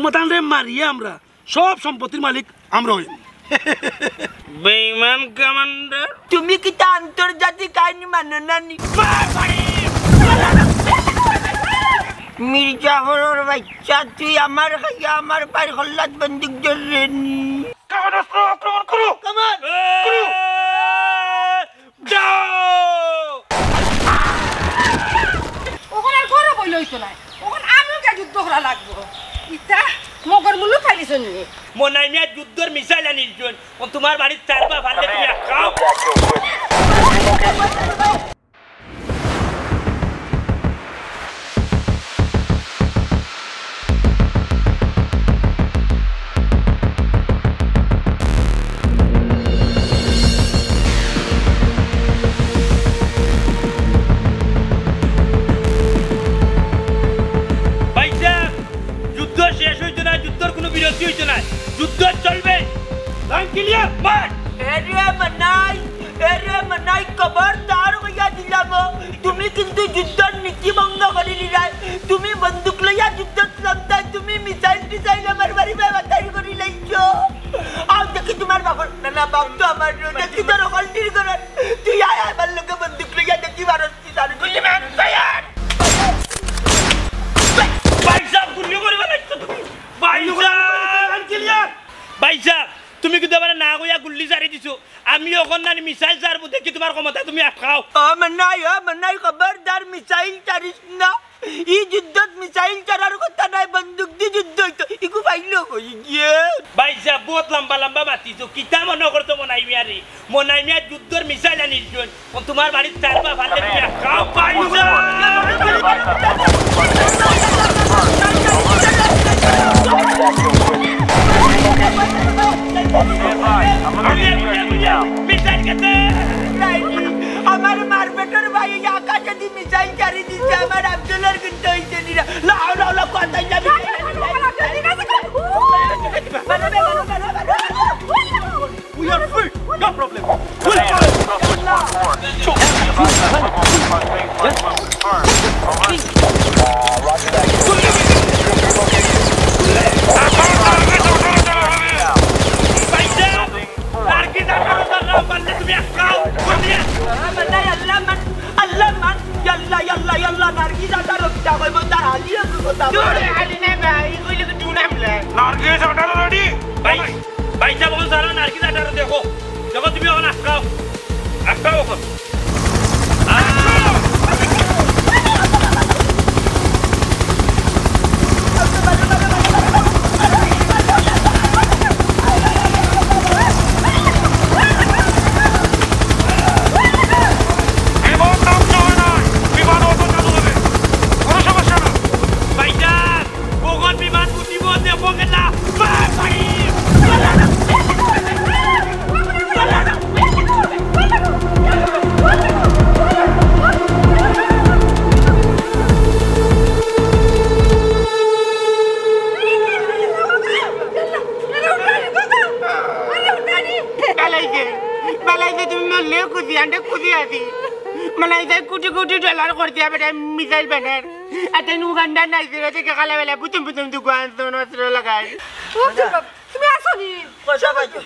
মতানরে মারিয়ে আমরা সব সম্পত্তির মালিক আমরা হই বেঈমান কমান্ডার তুমি কি তা আন্তর্জাতিক আইন মানো না নি মির্জাফরের বাচ্চা তুই আমার খাইয়া আমার পায়ের হল্লাত বন্দুক ধরলেন কামান অস্ত্র আক্রমণ করো কামান করো ওখানে আর করো বই লইতো না ওখানে আমিও কে যুদ্ধ করা লাগবো ইতা মগর মূল্য খাইলিছ নি মনাই মিয়া যুদ্ধর মিসাইল আনিলছুন ও তোমার বাড়ির চারপা ফাললে তুমি খাও যুদ্ধ চলবে ক্লিয়ার বাট এরে মনাই খবরদার হইয়া দিলাম তুমি কিন্তু যুদ্ধর নীতি ভঙ্গ করিলি না তুমি বন্দুক লইয়া যুদ্ধ চলতা তুমি মিসাইল আমার বাড়ি বাতাই করি লাইছো আও দেখি তোমার বাবা না বাপ তো আমার দেখি তোর হলটির করে তুই আয় আমার লোকে বন্দুক লইয়া দেখি বারস্তি তার গুলি ম্যান ফায়ার ভাইসা গুলি করে বানাইছো তুমি ভাইসা ক্লিয়ার ভাইসা তুমি কিন্তু আবার না কইয়া গুল্লি জারি দিছো আমি ওখান না মিসাইল জারবো দেখি তোমার ক্ষমতা তুমি আটকাও মনাই খবরদার মিসাইল চারিস না এই যুদ্ধত মিসাইল চারার কথা নাই বন্দুক দিয়ে যুদ্ধ হইতো ইকু পাইলো কই গিয়ে ভাইসা বহুত লম্বা লম্বা মাতিছো কিতা মনে করতো মনাই মিয়া যুদ্ধর মিসাইল আনিলছুন ও তোমার বাড়ির চারপা ফাললে তুমি আটকাও ভাইসা আমার মারবেটার ভাই আকাশে দি মিসাইল চারি দিচ্ছে আমার আফজলের কিন্তু হইছে নিরা লাও কোথায় যাবি We are free, no problem. Yalla nargis ada rokta koi bota hali aku kota dore hali ne bhai koi lek tuna mle nargis ada ready भाई साहब बहुत सारा नारकिस आटा देखो তুমি এখন আটকাও এখন मिसाइल बैनर अतन उगांडा নাই দিতে কালা বেলা বুতুম দুকান নস্ত্র লাগাই তুমি আসনি কথা বাজে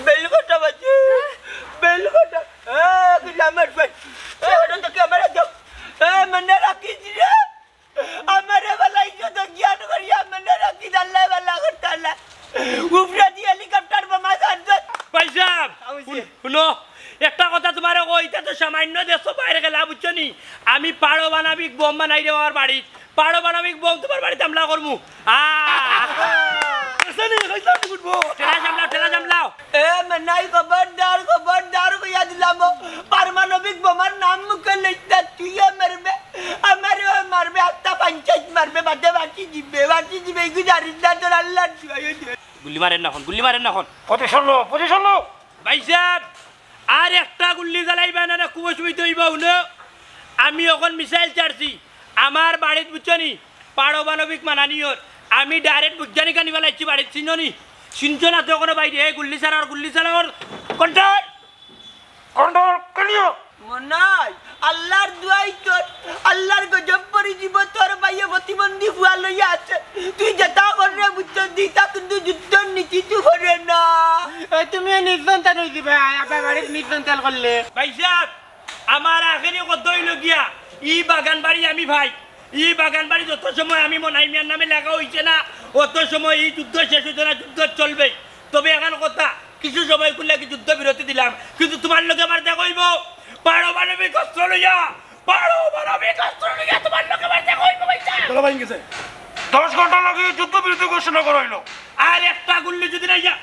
বেলকটা বাজে বেলকটা গ্লামার ভাই ওটা তো ক্যামেরা দাও মনে রাখিস রে আমারে বলাই তো জ্ঞান করিয়া মনে রাখিস আল্লাহ বালা করতা আল্লাহ উপরে দি হেলিকপ্টার বোমা ছাড়ছ ভাই সাহেব শুনো একটা কথা তোমারে কইতা তো সামান্য দেশো বাইরে গেলা বুঝছনি আমি পারমাণবিক বোম বানাই দেব আমার বাড়ি পারমাণবিক বোম তোমার বাড়িতে হামলা করমু আসেনি কইতা ফুটবো ঠেলা জামলাও এ মনাই খবরদার কইয়া দিলাম পারমাণবিক বোমার নাম মুখে লইতা তুই মারবে আত্তা পঞ্চায়েত মারবে বাকি জিবে গুজারিদা তোর আল্লাহ গুলি মারেন না এখন পজিশন লো ভাই সাহেব আর একটা গুল্লি জ্বালাইবা না খুব অসুবিধা হইবা শুনো আমি এখন মিসাইল চারছি আমার বাড়িতে বুঝছনি পারমাণবিক মানানিয়র আমি ডাইরেক্ট বুঝজানি কানি ফেলাইছি বাড়িতে চিননি শুনছো না তো কোনো বাইরে গুল্লি চালাওয়ার কন্ট্রোল ক্লিয়ার মনাই আল্লাহর দুয়াই তোর আল্লাহর গজব পরি জীব তোর বাইয়ে প্রতিবন্ধী হুয়া লইয়া আছে তুই যেটা কররে বুঝছ বাগান করলে ভাই সাহেব আমার আখেরি কত হইল গিয়া ই বাগান বাড়ি আমি ভাই ই বাগান বাড়ি যত সময় আমি মনাই মিয়ার নামে লেখা হইছে না অত সময় এই যুদ্ধ শেষ হইতো না যুদ্ধ চলবে তবে এখন কথা কিছু সময় করলে কি যুদ্ধ বিরতি দিলাম কিন্তু তোমার লোকে আমার দেখাইব পারমাণবিক অস্ত্র লইয়া পারমাণবিক অস্ত্র লইয়া তোমার লোকে আমার দেখাইব ভাই সাহেব বলা ভাই গেছে 10 ঘন্টা লাগে যুদ্ধ বিরতি ঘোষণা করা হইলো আর একটা গুল্লি যদি না যা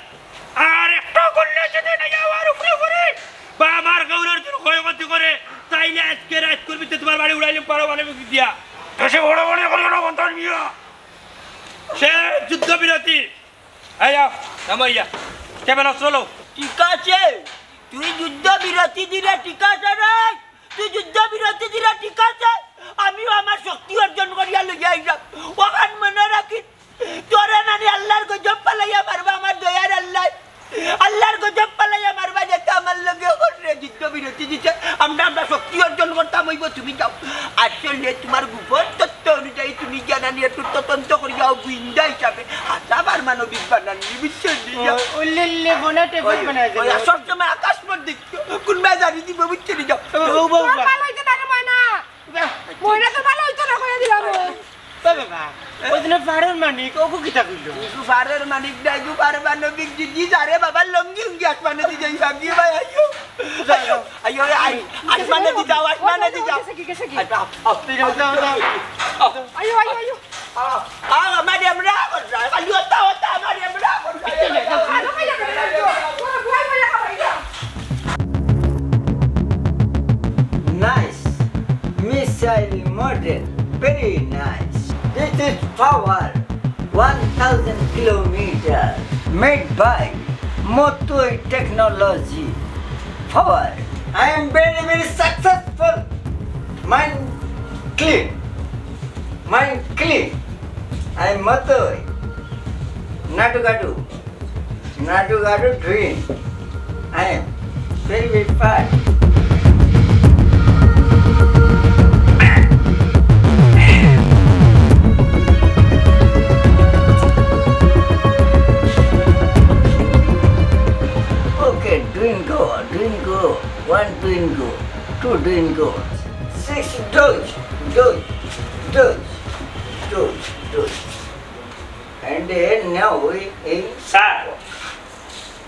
আর একটা গুল্লি যদি না যা আর উপরে উপরে বা আমার গৌরের জন্য ক্ষয়ক্ষতি করে তাইলে আজকে রাত করবি তোমার বাড়ি উড়াইলে পারমাণবিক দিয়া দেশে বড় বড় করিও না মন্তাজ মিয়া সে যুদ্ধ বিরতি আয়া নামাইয়া কেমন অস্ত্র লো ঠিক আছে তুই যুদ্ধ বিরতি দিলে ঠিক আছে রে তুই যুদ্ধ বিরতি দিলে ঠিক আছে আমিও আমার শক্তি অর্জন করিয়া লইয়া আইলাম ওখান মনে রাখি তোরা নানি আল্লাহর গজব পালাইয়া মারবা আমার দয়ার আল্লাহর গজব পালাইয়া মারবা যেতে আমার লগে করে যুদ্ধ বিরতি দিতে আমরা শক্তি অর্জন করতাম হইব তুমি যাও আসলে তোমার গোপন তথ্য অনুযায়ী তুমি জানানি একটু তদন্ত করিয়া গুইন্দা হিসাবে হাজার মানবিক বানানি বুঝছেন উল্লে বনাতে বানায় সবসময় আকাশ পর দেখছো কোনবা জানি দিব বুঝছেন যাও ভালো হইতো না রে ময়না ময়না তো ভালো হইতো না কইয়া দিলাম বাবা ওদিনে পারর মানিক ওকো কিতা কইলো পারের মানিক নাই পারমাণবিক যুদ্ধ যারে বাবা লঙ্গি উঙ্গি আসমানে দি যাই ভাগি ভাই আইও আসমানে দি যাও গেছে কি আপনি যাও আইও ম্যাডাম রা কর খালি হতা ম্যাডাম রা কর ভালো কইয়া গেল পুরো ভয় ভয় খাবাইলা Nice. Missile model. Very nice. This is power. 1000 kilometers. Made by Montaj technology. Power. I am very successful. Mind clean. I am Montaj. Nadu dream. I am very fast. Doing go. 1 doing go. 2 doing go. 6 dodge. And then now we sir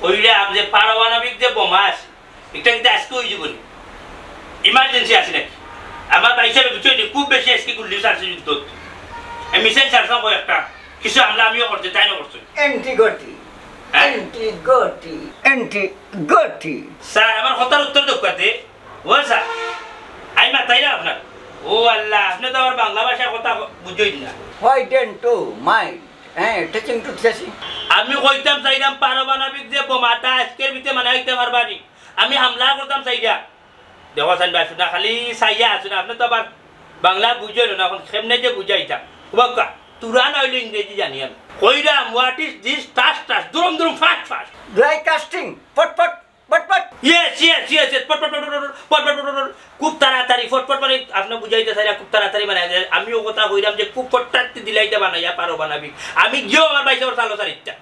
ওইটা যে পারমাণবিক যে বোমা আছে এটা কিন্তু আজকে হয়ে যাবো ইমার্জেন্সি আছে নাকি আমার ভাই সাহেব বুঝছি খুব বেশি আজকে গুল্লি ছাড়ছে যুদ্ধ মিসাইল ছাড়ছাম কয়েকটা কিছু হামলা আমিও করতে তাই না করছি anti-goti. স্যার আমার কথার উত্তর দোকাতে ও স্যার আমি মাতাই না আপনার ও আল্লাহ আপনি তো আমার বাংলা ভাষার কথা বুঝই না Why don't you mind? Touching to Chelsea. আমি কইতাম চাইলাম পারমাণবিক যে বোমাটা আজকের ভিতরে মানাইতে পারবানি আমি হামলা করতাম চাইয়া দেখো সাইন ভাই শুনা খালি চাইয়া আছো না আপনি তো আবার বাংলা বুঝাইল না এখন কেমনে যে বুঝাইতাম বাক্কা তুরা নইলে ইংরেজি জানি আমি কইরাম হোয়াট ইজ দিস টাস দুরম fast Dry casting. Pot. Yes. Pot খুব তাড়াতাড়ি ফটফট মানে আপনি বুঝাইতে চাইরা খুব তাড়াতাড়ি মানে আমিও কথা কইরাম যে খুব ফটফট দিলাইতে বানাইয়া পারমাণবিক আমি গিয়েও আমার ভাই সাহেব চালো চারিটা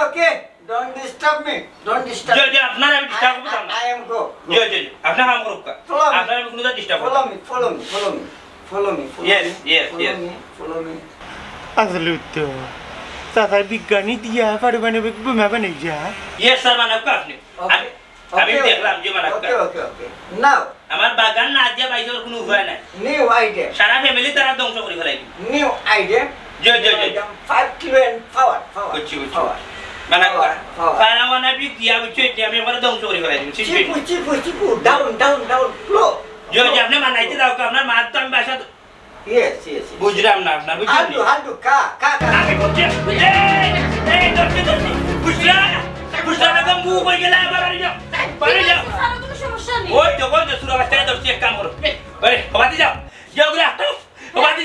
Okay. Don't disturb me. জি আপনার আমি ডিস্টার্ব করব না I am go. জি আপনার কাম করুক আপনার আমি কোনো ডিস্টার্ব করব Follow me. Yes. Follow me. আসলে তো তাই বিজ্ঞানী দিয়া পারমাণবিক বোমা বানাইয়া ইয়েস স্যার মানব আপনি আমি দেখলাম যে মানব Okay. Now, আমার বাগান না দিয়া ভাই সাহেব কোনো উপায় নাই new idea. সারা ফ্যামিলি তারা ধ্বংস করে ফেলাইবি New idea. G 5 kilo and power. বুঝছি মানে পারমাণবিক দিয়া বুঝছি যে আমি ওখানে ধ্বংস করে ফেলাইবি Chipu. Down. Flow. জি আপনি মানাইতে দাও আপনার মা তো আমি বাসা Yes. বুঝলাম না আপনার বুঝলি Handu, ka. আমি বুঝছি এই দর্শি বুঝলাম না মুখ হয়ে গেলে আবার বাড়ি যাও সারা কোনো সমস্যা নেই ওই তো কোন সুরা বাচ্চারা দর্শি এক কাম করো ওই বাড়ি যাও গুলো একটা বাড়ি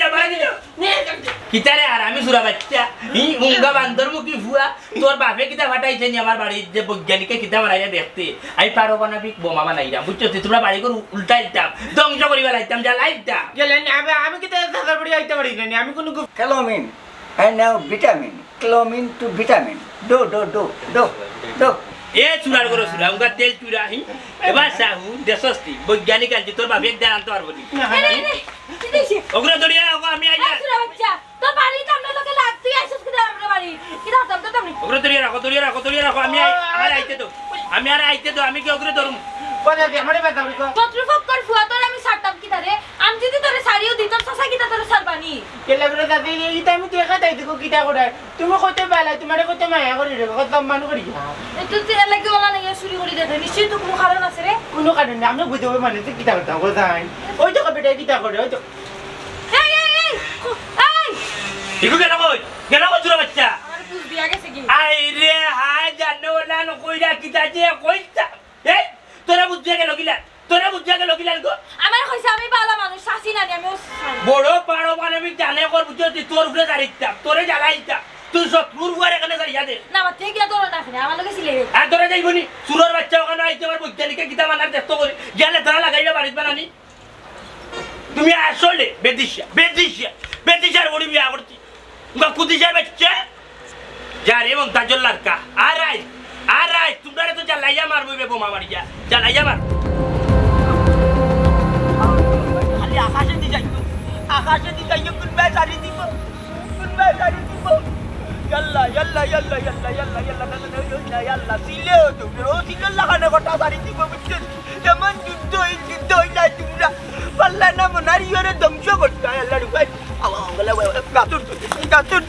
যাও কিতারে আর আমি সুরা বাচ্চা উঙ্গা বান্দরমুখী ভুয়া তোর বাপে কিতা ফাটাইছে নি আমার বাড়ির যে বৈজ্ঞানিকে কিতা বানাইয়া দেখতে আমি পারমাণবিক বোমা বানাইলাম বুঝছো তোমরা বাড়ি করে উল্টাইতাম ধ্বংস করি বেলাইতাম জ্বালাইতাম গেলেন আমি কি দাদার বাড়ি আইতে পারি না আমি কোনো Chlomine. And now vitamin. Chlomine to vitamin. Do. এ চুরার করে চুরা উনকা তেল চুরা হি এবার সাহু দেশস্তি বৈজ্ঞানিক আনছি তোর বাপে একদিন আনতে পারবো নি ওগুলো দড়িয়া আমি আইয়া তোর বাড়ি আমরা লোকে লাগ তুই আইছিস কি আমরা বাড়ি কি দাও তো তুমি ওগুলো দড়িয়া রাখো আমি আমার আইতে তো আমি কি ওগুলো ধরুম কথা দে আমারে বাতা বলি চত্রফক কর ফুয়া তোর আমি ছাড়তাম কি তারে আমি যদি তোরে শাড়িও দিতাম চাচা কি তোরে ছাড়বানি কেলে করে দাদি এই টাইম তুই একা তাই দেখো কিটা করে তুমি কত বেলা তোমারে কত মায়া করে রে কত মান করি তো তেল লাগে ওলা নাই চুরি করে দেখে নিশ্চয়ই তো কোনো কারণ আছে রে কোনো কারণ নেই আমরা বুঝতে হবে মানে তুই কিটা করতে কোথায় ওই তো কবিটা কিটা করে ওই তো এই ইকু কেন চুরা বাচ্চা আমার বুঝ দিয়া গেছে কি আই রে হাই জানো না ন কইরা কিটা যে কইতা এই তোরা বুঝিয়া গেল গিলান গো আমার কইছে আমি বালা মানুষ শাসি না আমি বড় পারমাণবিক জানে কর বুঝতি তোর উপরে দাঁড়াইতাম তোরে জ্বালাইতাম তুই শত্রুর উপরে এখানে দাঁড়িয়ে দে না আমার থেকে তোর না ফিরে আমার লগে ছিলে আর তোরা যাইবনি সুরের বাচ্চা ওখানে আইতে আমার বৈজ্ঞানিকে গীতা মানার চেষ্টা করি গেলে তারা লাগাইলে বাড়িতে বানানি তুমি আসলে বেদিশার বড়ি বিয়া করছি কুদিশার বাচ্চা যা রে মন্তাজর লড়কা আর আই তোমরা তো জ্বালাইয়া মারবো বোমা মারিয়া জ্বালাইয়া মার খালি আকাশে দি যাইও কোনবাই সারি দিব ইয়াল্লা সিলে তো সিলে লাগানো কথা সারি দিব বুঝছিস এমন যুদ্ধ হই যায় তোমরা পাল্লা না মনারিয়রে ধ্বংস করতে হয় আল্লাহ রুবাই গাতুর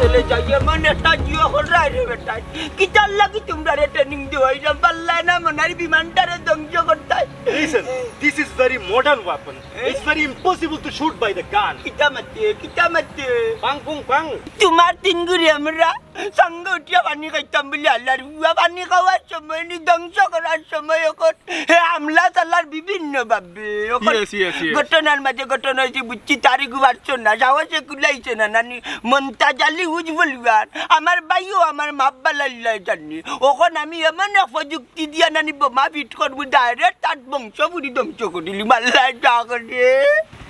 তুলে যাই এমন একটা জিও হরাই রে বেটা কি চাল লাগি তোমরা রে ট্রেনিং দিও এইরকম পাল্লা না মনারি বিমানটারে ধ্বংস করতে হয় Listen, this is very modern weapon. It's very impossible to shoot by the gun. কিতা মাতে Pang pung pang. তোমার তিন গুড়ি আমরা সঙ্গে উঠিয়া পানি খাইতাম বলে আল্লাহর বুয়া পানি খাওয়ার সময় নি ধ্বংস করার সময় এখন হামলা চালার বিভিন্ন ভাবে Yes. ঘটনার মাঝে ঘটনা হয়েছে বুঝছি তারিখ বাড়ছো না সাহসে কুলাইছে না নানি মন্তাজ আলী হুজ বলবার আমার ভাইও আমার মাব্বা লাল্লাই জানি ওখন আমি এমন এক প্রযুক্তি দিয়া নানি বোমা ফিট করবো ডাইরেক্ট তার বংশ পুরি ধ্বংস করিলি মাল্লাই যা করে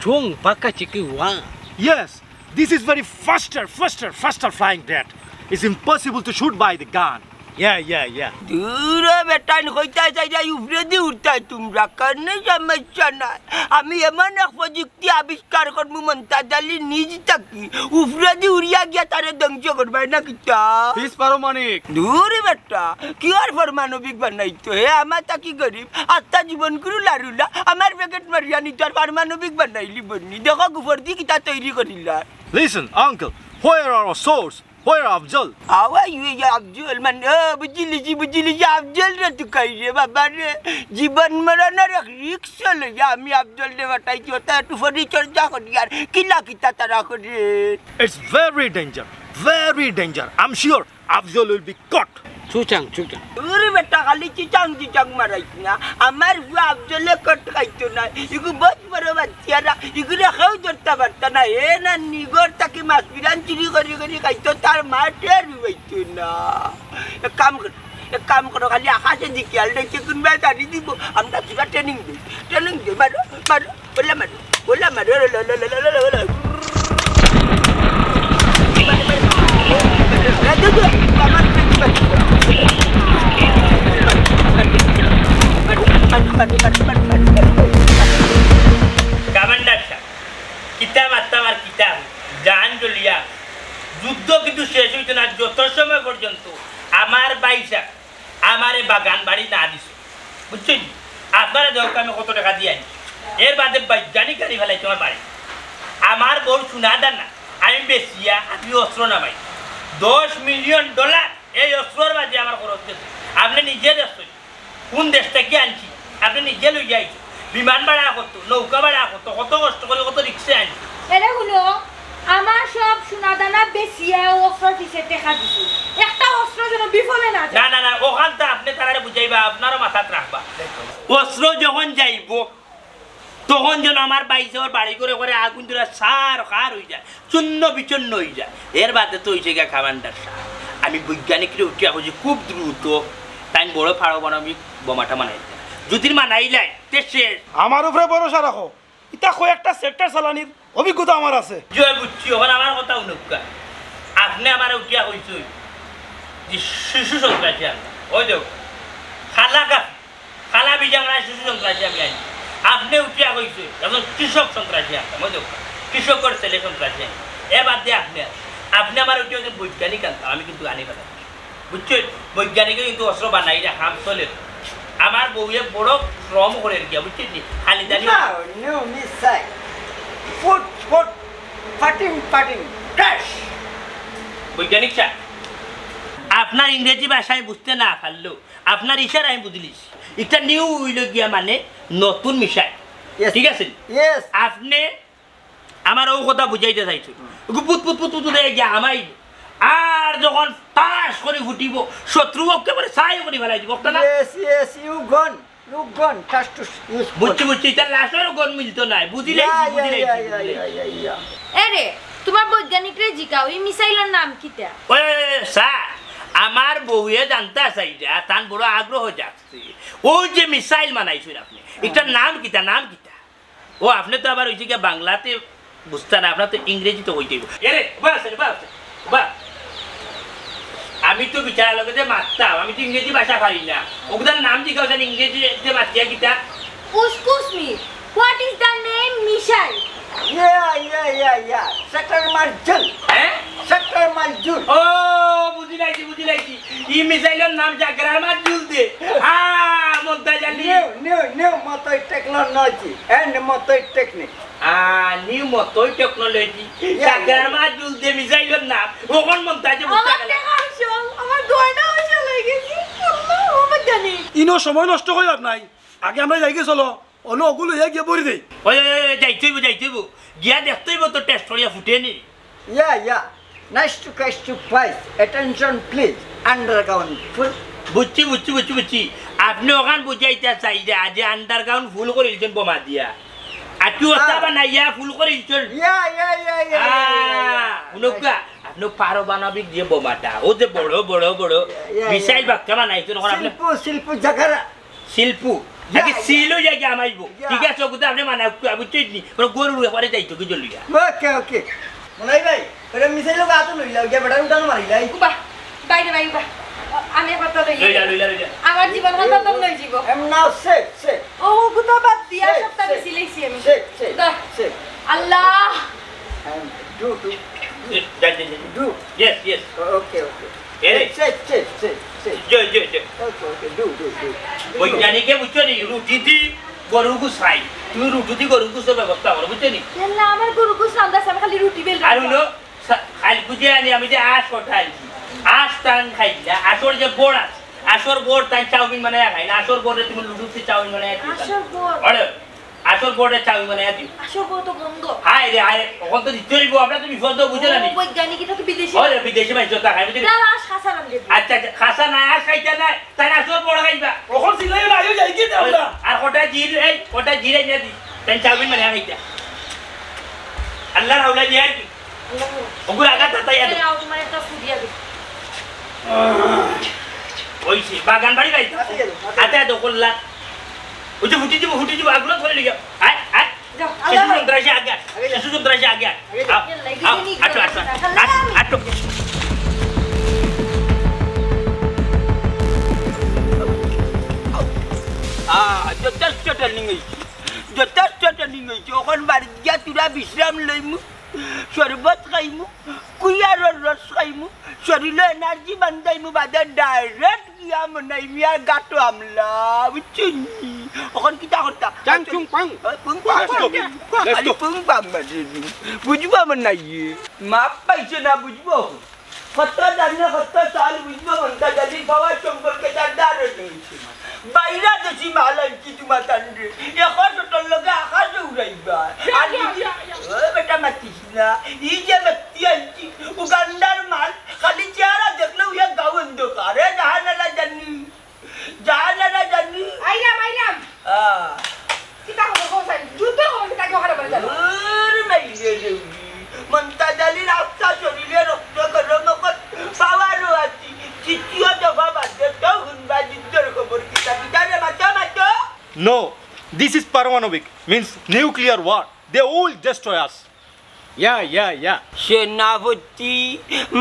Chung baka chiki wa. Yes, this is very faster flying jet. It's impossible to shoot by the gun. Yeah. দূর বেটান কইতা যাই উপরে দিয়ে উঠতাই তোমরা কারণে সমস্যা নাই আমি এমন এক প্রযুক্তি আবিষ্কার করবো মন্তাজ আলী নিজ থাকি উপরে দিয়ে উড়িয়া গিয়া তারে ধ্বংস করবাই না কিতা This Paromanobik. দূর বেটা কি আর পারমাণবিক বানাইতো হে আমার তাকি গরিব আত্মা জীবন করু লারুলা আমার প্যাকেট মারিয়া নি তোর পারমাণবিক বানাইলি বন্নি দেখো গুফর দিয়ে কিতা তৈরি করিলা Listen, uncle, where are our swords? Where are Afjal? আওয়া ইয়ে আফজল মানে বুঝিলি আফজল রে তুই কাই রে বাবা রে জীবন মরণের এক রিক্স লইয়া আমি আফজল রে বাটাইছি ওটা একটু পরিচর্যা করি আর কিলা কিতা তারা করে It's very danger. I'm sure Afjal will be caught. চুচাং ওরে বেটা খালি চিচাং মারাইছি না আমার আফজলে কট খাইতো না ইগু বহুত বড় বাচ্চারা ইগুলো খেয়েও ধরতে পারত না এ না নিগর তাকে মাছ বিরান চুরি করে খাইতো তার মা টের হইতো না এক কাম করো খালি আকাশে দিকে আল রেখে কোনবাই দাঁড়ি দিব আমরা তোরা ট্রেনিং দিই মারো বলে মারো যুদ্ধ কিন্তু শেষ হইতো না যত সময় পর্যন্ত আমার বাইশা আমারে বাগান বাড়ি না দিছে বুঝছেন আপনারা দেখো আমি কত টাকা দিয়ে আনি এর বাদে বৈজ্ঞানিক গাড়ি ফেলাই তোমার বাড়ি আমার বড় সুনাদার না আমি বেশিয়া আমি অস্ত্র নামাই $10 মিলিয়ন এই অস্ত্রর বাদে আমার খরচ দিয়েছে আপনি নিজে দেখছেন কোন দেশ থেকে আনছি আপনি নিজে লই যাইছো বিমান ভাড়া করতো নৌকা ভাড়া করতো কত কষ্ট করে কত রিক্সা আনি এরে হলো আমার সব সোনাদানা বেশিয়া অস্ত্র পিছে দেখা দিছি একটা অস্ত্র যেন বিফলে না যায় না ওখানটা আপনি তারারে বুঝাইবা আপনারও মাথাত রাখবা অস্ত্র যখন যাইব তখন যেন আমার বাইশের বাড়ি করে আগুন ধরে সার হয়ে যায় চূন্য বিচন্ন হয়ে যায় এর বাদে তো হয়েছে গিয়া খাবারটার সার আমি বৈজ্ঞানিকরে উঠিয়া হয়েছি খুব দ্রুত তাই বড় পারমাণবিক বোমাটা মানাই যদি মানাইলাই তে শেষ আমার উপরে ভরসা রাখো এটা কয়েকটা সেক্টর চালানির অভিজ্ঞতা আমার আছে জয় বুঝছি ওখানে আমার কথা উনুকা আপনি আমার উঠিয়া হয়েছে শিশু সন্ত্রাসী আমি ওই দেখো খালা বিজাংরা শিশু সন্ত্রাসী আমি আনি আপনি উঠিয়া কইছে এখন কৃষক সন্ত্রাসী আনতাম ওই দেখো কৃষকের ছেলে সন্ত্রাসী আনি এবার দিয়ে আপনি আমার উঠে একজন বৈজ্ঞানিক আনতাম আমি কিন্তু আনি পেলাম বুঝছেন বৈজ্ঞানিকে কিন্তু অস্ত্র বানাই রে হাম চলে আমার বউয়ে বড় শ্রম করে গিয়া বুঝছেন খালি জানি No, missile. Put. Fighting. Crash. বৈজ্ঞানিক স্যার আপনার ইংরেজি ভাষায় বুঝতে না পারলেও আপনার ইশারা আমি বুঝলিস এটা নিউ হইল গিয়া মানে নতুন মিশাই ঠিক আছে Yes. আপনি আমার ও কথা বুঝাইতে চাইছো পুত গিয়া আমাই আর যখন তাস করে ফুটিব শত্রু একেবারে ছাই করে ফেলাই দিব না Yes. You gone. Touch to use. বুঝছি তার লাস্টের গন মিলতো নাই বুঝিলাই Yeah. এরে তোমার বৈজ্ঞানিকরে জিগাও এই মিসাইলের নাম কিটা ওই স্যার আমার বউয়ে জানতে চাইটা তার বড় আগ্রহ যাচ্ছে ওই যে মিসাইল বানাইছেন আপনি এটার নাম কিটা ও আপনি তো আবার ওইদিকে বাংলাতে বুঝতে না আপনার তো ইংরেজি তো হইতেই এরে বা আমি তো বিচার লোকে যে মারতাম আমি তো ইংরেজি ভাষা পারি না ওদের নাম জিজ্ঞাসা ইংরেজিতে মারতিয়া কিটা Excuse me, what is the name missile Yeah. Sector Marjul. হ্যাঁ Sector Marjul. ও বুঝি লাইছি ই মিসাইলের নাম জাগরার মার জুল দে Montaj Ali New motor technology and motor technique. New motor technology জাগরার মার জুল দে মিসাইলের নাম ওখন মন্তাজে বুঝতে গেল আমার গয়না হইছে লাগেছি আল্লাহ ও বৈজ্ঞানিক ইনো সময় নষ্ট করি নাই আগে আমরা যাইগে চলো অন্য ওগুলো গিয়ে বলি দেই ওই যাইতেইব গিয়া দেখতেইব তো টেস্ট করিয়া ফুটেনি Yeah. Nice to catch to price. Attention please. Underground full. বুঝছি আপনি ওখান বুঝাইতে চাই যে আজ আন্ডারগ্রাউন্ড ফুল করে দিয়েছেন বোমা দিয়া আর তুই ওটা বানাইয়া ফুল করে দিয়েছেন Yeah. আপনি পারমাণবিক যে বোমাটা ও যে বড় মিসাইল বাক্কা বানাইছেন ওখানে আপনি শিল্প জাগারা শিল্পু নাকি সিলও জায়গা আমাইব ঠিক আছে ওগুলো আপনি মানা বুঝছেন নি গরুর ব্যাপারে যাইতো কি জলিয়া Okay. মনাই ভাই ওরে মিসাইল গাত লইলা গে বড় উঠান মারিলাই বাহ বাইরে আমি এবার তো লইলা আমার জীবন খতম লই যাব I'm now safe. ও গুতো বাদ দিয়া সবটা সিলাইছি আমি Safe. Allah And do. Do. Yes. Okay. Hey. Safe. Okay. Do. বৈজ্ঞানিকে বুঝছো নি রুটি দি গরু গুছাই তুমি রুটি দি গরু গুছার ব্যবস্থা করো বুঝছো নি আল্লাহ আমার গরু গুছ রান্দাছ আমি খালি রুটি বেল আর হলো খালি বুঝে আনি আমি যে আঁশ কথা আনছি আঁশ টান খাই না আসর যে বোর্ড আছে আসর বোর্ড তাই চাউমিন বানায় খাই না আসর বোর্ডে তুমি লুডুতে চাউমিন বানায় দিও আসর বোর্ডে চাউমিন বানায় দিও আসর বোর্ড তো বন্ধ হাই ওখান তো দিতে হইব আমরা তুমি বিপদ বুঝে না নি বৈজ্ঞানিক এটা তো বিদেশি বিদেশি মাইছ তা খাই বুঝলি না আশ খাসা নাম দেব আচ্ছা খাসা না আঁশ খাইতে না তাই আসর বোর্ড খাইবা ওখন সিলাই আইও যাই কি আমরা আর ওটা জিরে না দি তাই চাউমিন বানায় খাইতা আল্লাহর হাওলা জিয়ার কি ওগুলো আঘাত তাই আছে আমার একটা ফুডিয়া দে ওইছে বাগান বাড়ি গাইছে আতে তো কল্লা ওই যে ফুটি দিব আগলো ধরে লিগা আয় শিশু সন্ত্রাসী আগে আটো যথেষ্ট ট্রেনিং হয়েছে ওখান বাড়ি গিয়া তোরা বিশ্রাম লইমু শরবত খাইমু কুইয়ারর রস খাইমু শরীরে এনার্জি বান্ধাইমু বাদে ডাইরেক্ট গিয়া মনাইমি আর গাটো আমলা বুঝছেন ওখান কিতা করতা পুং পাং বুঝবো আমার নাই মাপ পাইছে না বুঝবো কত জানে কত সাল বুঝবো মন্তাজ আলী বাবার সম্পর্কে তার ধারণা হয়েছে বাইরা দেশি মাল আনছি তোমার তান্ডে এখন তোর লগে আকাশে উড়াইবা আর বেটা মাতিস না এই যে ব্যক্তি আনছি উগান্ডার মাল খালি চেহারা দেখলে উয়া গাও অন্ধকার জাহানারা জানি আইরাম কিতা কথা যুদ্ধ হবে তাকে ওখানে বলে যাবে মন্তাজ আলীর আফসা শরীরে রক্ত গরম পাওয়ারও আছি তৃতীয় দফা বাদে তো হুনবা যুদ্ধের খবর কিতা রে মাতো No, this is Paromanobik, means nuclear war. They all destroy us. Yeah. সেনাপতি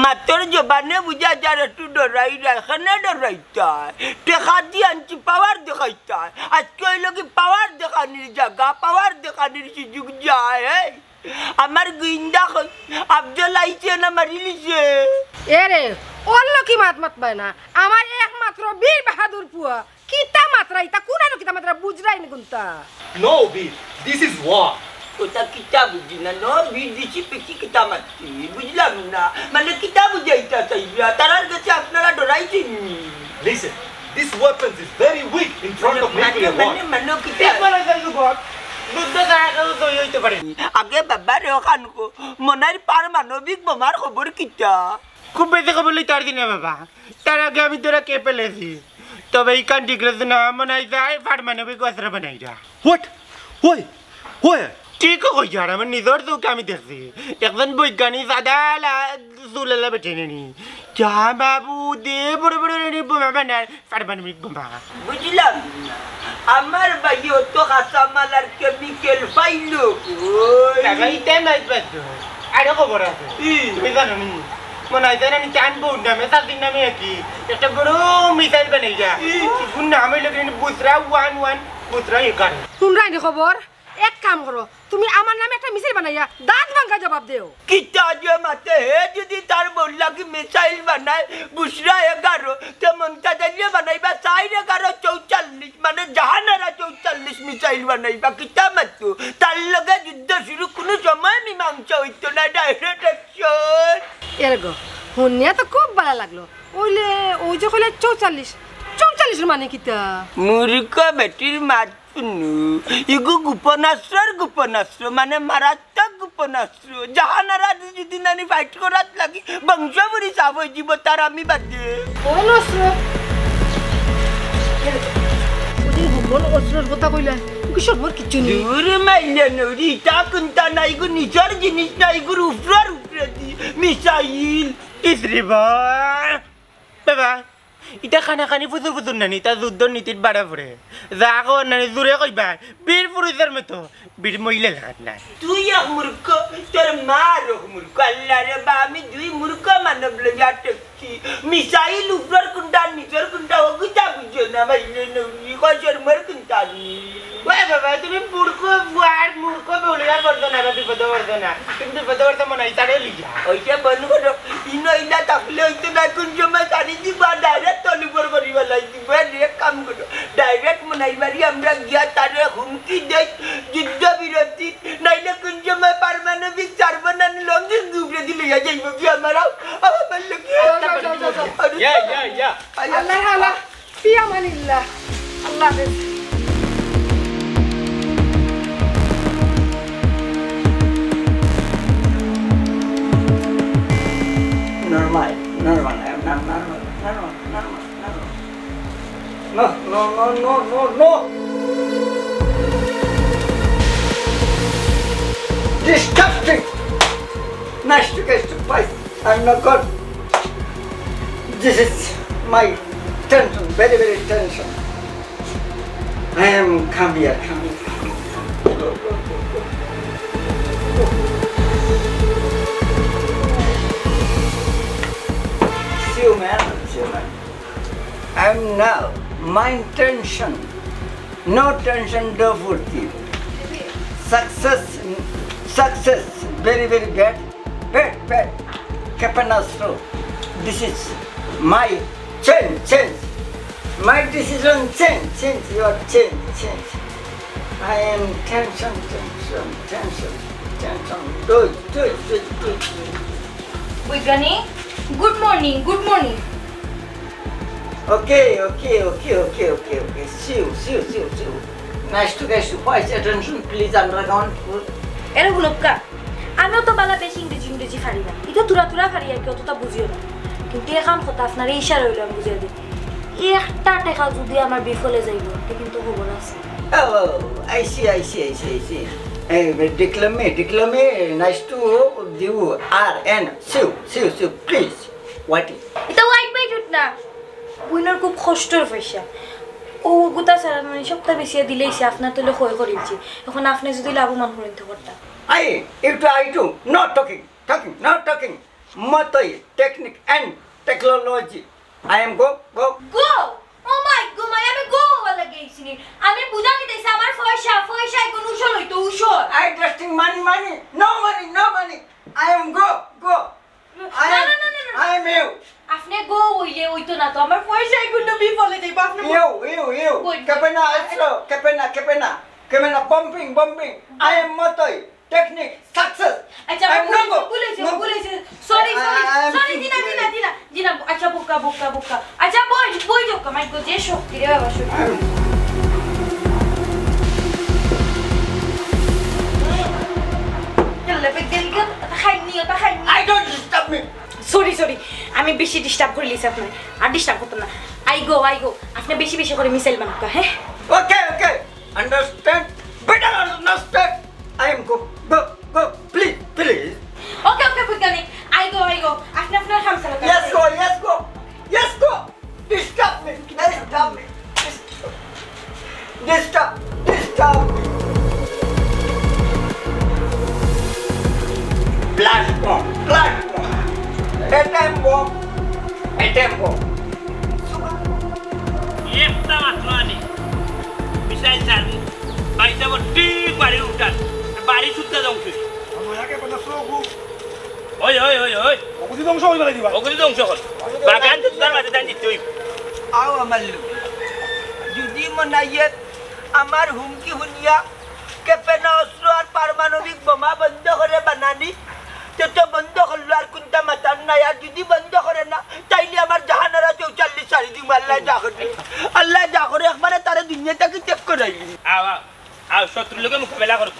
মাতর জবানে বুঝা যার একটু ডরাই রাখানে ডরাইতা টেকা দিয়ে আনছি পাওয়ার দেখাইতা আজকে হইল কি পাওয়ার দেখানির জায়গা পাওয়ার দেখানির সুযোগ যায় আমার গুইন্দা আফজল আইছে না মারিলিছে এরে অল্ল কি মাত পায় না আমার একমাত্র বীর বাহাদুর পুয়া কিতা মাত্রা ইতা কোনানো কিতা মাত্রা বুঝরাই না কোনটা No, Beer. This is war. ওটা কিতা বুঝি না নো বিদেশি পেছি কিতা মারছি বুঝলাম না মানে কিতা বুঝাইতা চাইরা তারার কাছে আপনারা ডরাইছেন Listen, this weapon is very weak in front of nuclear war. মানে কিতা আগে বাবা রে ওখানকো মনার পারমাণবিক বোমার খবর কিতা খুব বেশি খবর লই তার দিনে বাবা তার আগে আমি তোরা কে পেলেছি তবে এই কান্ট্রিগ্রেস না মনাই যায় পারমাণবিক অস্ত্র বানাই যা What? Where? ঠিক কই যার আমার নিজের চোখে আমি দেখছি একজন বৈজ্ঞানিক সাদা চুলেলা বেটে নেনি যা বাবু দে বড় বড় বোমা বানার পারমাণবিক বোমা বুঝলাম না আমার ভাই অত কাঁচামাল আর কেমিক্যাল পাইলো টাকাইতে নাই পাচ্ছ আরো খবর আছে তুমি জানো নি মনে হয় জানি চান বউর নামে সাদিন নামে কি একটা বড় মিসাইল বানাই যা কোন নামে লাগে বুসরা 11 বুসরা 11 শুনরাই নি খবর এক কাম করো তুমি আমার নামে একটা মিসাইল বানাইয়া দাঁত ভাঙা জবাব দেও কিতা যে মাতে হে যদি তার বললা কি মিসাইল বানায় বুসরা 11 তে মন্তাজ বানাইবা 4-11-44 মানে জাহানারা 44 মিসাইল বানাইবা কিতা মাতো তার লগে যুদ্ধ শুরু কোনো সময় মীমাংসা হইতো না ডাইরেক্ট অ্যাকশন এরগো শুনিয়া তো খুব ভালো লাগলো ওইলে ওই যে কইলে 44 মানে কিতা মূর্খ বেটির মাত শুনু ইগু গোপনাস্ত্র মানে মারাত্মক গোপনাস্ত্র জাহানারা যদি নানি ফাইট করাত লাগি বংশবুরি সাব হয়ে যাব তার আমি বাদে কোন অস্ত্র ওই গোপন অস্ত্রের কথা কইলা কি সবর কিছু নেই দূর মাইলে নরি তা কোনটা নাই গো নিজের জিনিস নাই গো উপরে দি মিসাইল ইসরি বাবা ইটা খানি ফুজুর নানি তা যুদ্ধ নীতির বাড়া পড়ে যা কর নানি জোরে কইবা বীর পুরুষের মতো বীর মহিলা লাগাত না তুই এক মূর্খ তোর মার মূর্খ আল্লাহ রে বা আমি দুই মূর্খ মানব লইয়া টেকছি মিসাইল উপর কোনটা নিজের কোনটা ওগুতা বুঝো না মাইলে নরি কজর মর কোনটা নি ওই বাবা তুমি মূর্খ বুয়ার মূর্খ বলিয়া করছো না বিপদ করছো না তুমি বিপদ করছো মনে হয় তারে লিখা ওইটা বন্ধ করো ইনইলা থাকলে হইতো না কোন সময় সারি দিবা ডাইরেক্ট তলিপর করিবা লাগবে এক কাম করো ডাইরেক্ট মনাই মারি আমরা গিয়া তারে হুমকি দেই যুদ্ধ বিরতি নাইলে কোন সময় পারমাণবিক চারবানান লঙ্গিস দুবরে দিলে যাইব কি আমারাও আমার লোকে Yeah. আল্লাহ ফি আমানিল্লাহ আল্লাহ হাফেজ Normal. No. Disgusting. Nice to get to fight. I'm not good. This is my tension, very tension. I am come here. See you, man. I'm now my tension. No tension, do furti. Success, very bad. Bad. Kapanastro. This is my change. My decision change. Your change. I am tension. Do it. Bigani, good morning. Okay. See you. Nice to get you. Voice attention, please, underground. এর গুলকা আমিও তো বালা বেশি ইংরেজি পারি না এটা তুরা পারি আর কি অতটা বুঝিও না কিন্তু এখন কথা আপনার ইশারা হইলো আমি বুঝিয়ে দিই একটা টাকা যদি আমার বিফলে যাইব কিন্তু খবর আছে Oh, I see. Hey, declame. Nice to you. R.N. See you, please. What is? এটা হোয়াইট বাইট না উইনার খুব কষ্টের পয়সা ও গুতা স্যার মানে সপ্তাহ বেশি দিলেইছে আপনার তো লক্ষ্য করেছি এখন আপনি যদি লাভবান করেন তো করতে I do not talking. Motoi, technique and technology. I am go. গো ও মাই গো মাই আমি গো বলা গেছি আমি বুঝানি দিছি আমার পয়সা কোন উসল হইতো উসল I investing money. No money. I am go. I am you. আপনি গো হইলে হইতো না তো আমার পয়সা কোন বিফলে যাইব আপনি You. Kapena bumping. I am Motoi. Technique success. আচ্ছা বলেছে সরি দিনা আচ্ছা বুকা আচ্ছা বই যোগ মাই গো যে শক্তি রে বাবা শক্তি চলে বেগেলকে খাইনি I don't disturb me. Sorry আমি বেশি ডিস্টার্ব করে লিছি আপনি আর ডিস্টার্ব করতেন না আই গো আপনি বেশি করে মিসাইল বানাকা হ্যাঁ Okay. Understand? Better understand. I am go. Please. ওকে বৈজ্ঞানিক আই গো আপনি আপনার কাম চালাতে Yes, go. Disturb me. Disturb me. Blast bomb. Atom bomb. একটা মাত্র আনি মিসাইল ছাড়বো বাড়ি যাবো ঠিক বাড়ির উঠান বাড়ি শুদ্ধ ধ্বংস ওই অকুতি ধ্বংস হয়ে গেল দিবা ওগুলি ধ্বংস কর বাগান তো তার মাঝে দান দিতে হইব আও আমার লোক যদি মনাইয়ে আমার হুমকি শুনিয়া কেপেনা অস্ত্র আর পারমাণবিক বোমা বন্ধ করে বানানি তো বন্ধ করলো আর কোনটা মাতার নাই আর যদি বন্ধ করে না তাইলে আমার জাহানারা 44 সারি দিম আল্লাহ যা করে একবারে তারে দুনিয়াটাকে চেক করাই আও শত্রুর লোকে মোকাবেলা করো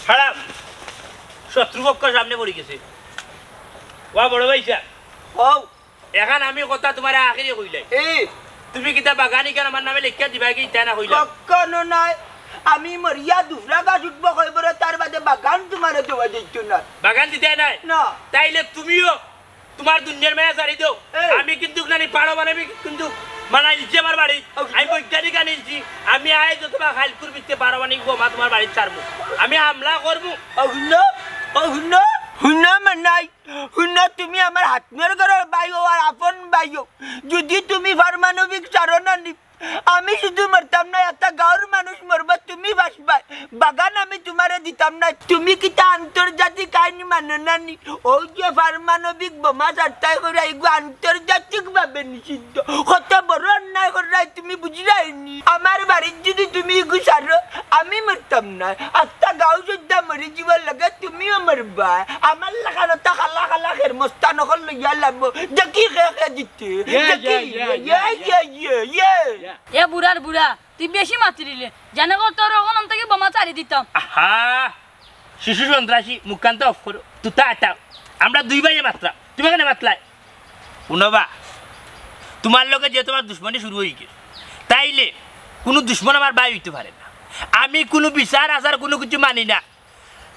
খারাপ শত্রুপক্ষ সামনে পড়ে গেছে ওয়া বড় ভাইসা এখন আমি কথা তোমার আখিরে কইলাই তুমি কিতা বাগানি কেন আমার নামে লিখিয়া দিবা কি ইতা না কইলা কখনো নাই আমি মরিয়া দুসরা গাছ উঠবো কইবরে তার বাদে বাগান তোমার দেওয়া যাইত না বাগান দিতে নাই না তাইলে তুমিও তোমার দুনিয়ার মেয়া সারি দাও আমি কিন্তু নানি পারমাণবিক কিন্তু মানাই দিচ্ছি আমার বাড়ি আমি বৈজ্ঞানিক আনিছি আমি আয় যত বা খাইল করবিতে পারমাণবিক বোমা তোমার বাড়ি ছাড়বো আমি হামলা করবো হুন মানাই তুমি আমার হাতমের ঘরের বাইও আর আপন বাইও যদি তুমি পারমাণবিক চারো না আমি শুধু মরতাম না একটা গাঁর মানুষ মরবা তুমি বাসবা বাগান আমি তোমারে দিতাম না তুমি কিতা আন্তর্জাতিক আইন মানো না নি ওই যে পারমাণবিক বোমা চারটায় করে এগুলো আন্তর্জাতিক ভাবে নিষিদ্ধ কত বড় অন্যায় করাই তুমি বুঝলাইনি আমার বাড়ির যদি তুমি এগুলো সারো আমি মরতাম না একটা গাঁও যোদ্ধা মরে যাবার লাগে তুমিও মরবা আমার লাগানোটা খালা খের মস্তা নকল লইয়া লাগবো দেখি খেয়ে দিতে এ বুড়া তুই বেশি মাতিরিলে জানে কর তোর ওখান থেকে বোমা চারি দিতাম শিশু সন্ত্রাসী মুখান্ত অফ করো তুতা আটাও আমরা দুই ভাইয়ে মাত্রা তুমি কেন মাতলাই শুনবা তোমার লোকে যে তোমার দুশ্মনী শুরু হয়ে গেছে তাইলে কোনো দুশ্মন আমার বাই হইতে পারে না আমি কোনো বিচার আচার কোনো কিছু মানি না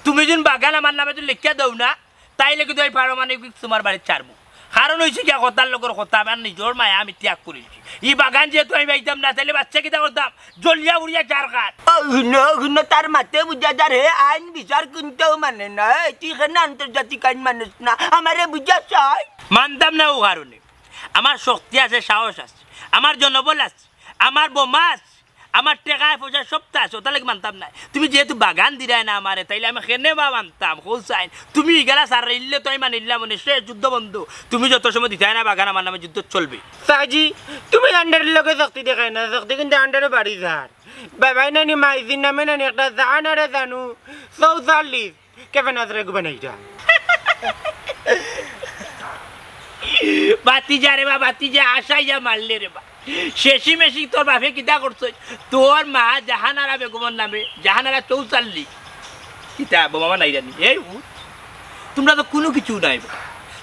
তুমি যদি বাগান আমার নামে যদি লিখিয়া দাও না তাইলে কিন্তু এই পারমাণবিক তোমার বাড়ির ছাড়বো কারণ হয়েছে কি কথার লোকের কথা আমার নিজের মায়া আমি ত্যাগ করেছি এই বাগান যেহেতু আমি পাইতাম না তাহলে বাচ্চা কিতা করতাম জলিয়া উড়িয়া চার কাঠ তার মাতে বুঝা যার হে আইন বিচার কিনতেও মানে না তুই এখানে আন্তর্জাতিক আইন মানুষ না আমারে বুঝা চাই মানতাম না ও কারণে আমার শক্তি আছে সাহস আছে আমার জনবল আছে আমার বোমা আছে আমার টেকায় পয়সা সবটা আছে ওটা লাগে মানতাম না তুমি যেহেতু বাগান দিরাই না আমারে তাইলে আমি কেনে বা মানতাম হোসাইন তুমি গেলা সার ইল্লে তো আমি মানিলাম মনে সে যুদ্ধ বন্ধু তুমি যত সময় দিতাই না বাগান আমার নামে যুদ্ধ চলবে সাজি তুমি আন্ডারের লোকে শক্তি দেখাই না শক্তি কিন্তু আন্ডারে বাড়ি যার বাবাই নানি মাইজির নামে নানি একটা জানারে জানু 44 কেফে নাজরে গুবানাই যা বাতিজা রে বা বাতিজা আশাইয়া মারলে রে বা শেষি মেশি তোর বাপে কিতা করছো তোর মা জাহানারা বেগমের নামে জাহানারা 44 কিতা বোমা নাই জানি এই তোমরা তো কোনো কিছু নাই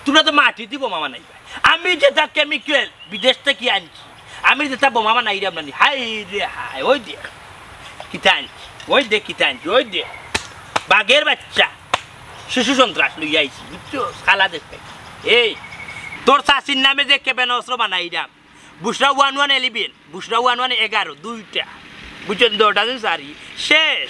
তোমরা তো মাটিতে বোমা নাই আমি যেটা কেমিক্যাল বিদেশ থেকে আনছি আমি যেটা বোমা নাই রে আপনার হাই রে হাই ওই দেখ কিতা আনছি ওই দেখ কিতা আনছি ওই দেখ বাঘের বাচ্চা শিশু সন্ত্রাস লইয়া আইছি বুঝছো খালা দেখতে এই তোর শাশির নামে যে কেবেন অস্ত্র বানাইলাম বুসরা 1111 বুসরা 1111 দুইটা বুঝছেন দৌড়টা সারি শেষ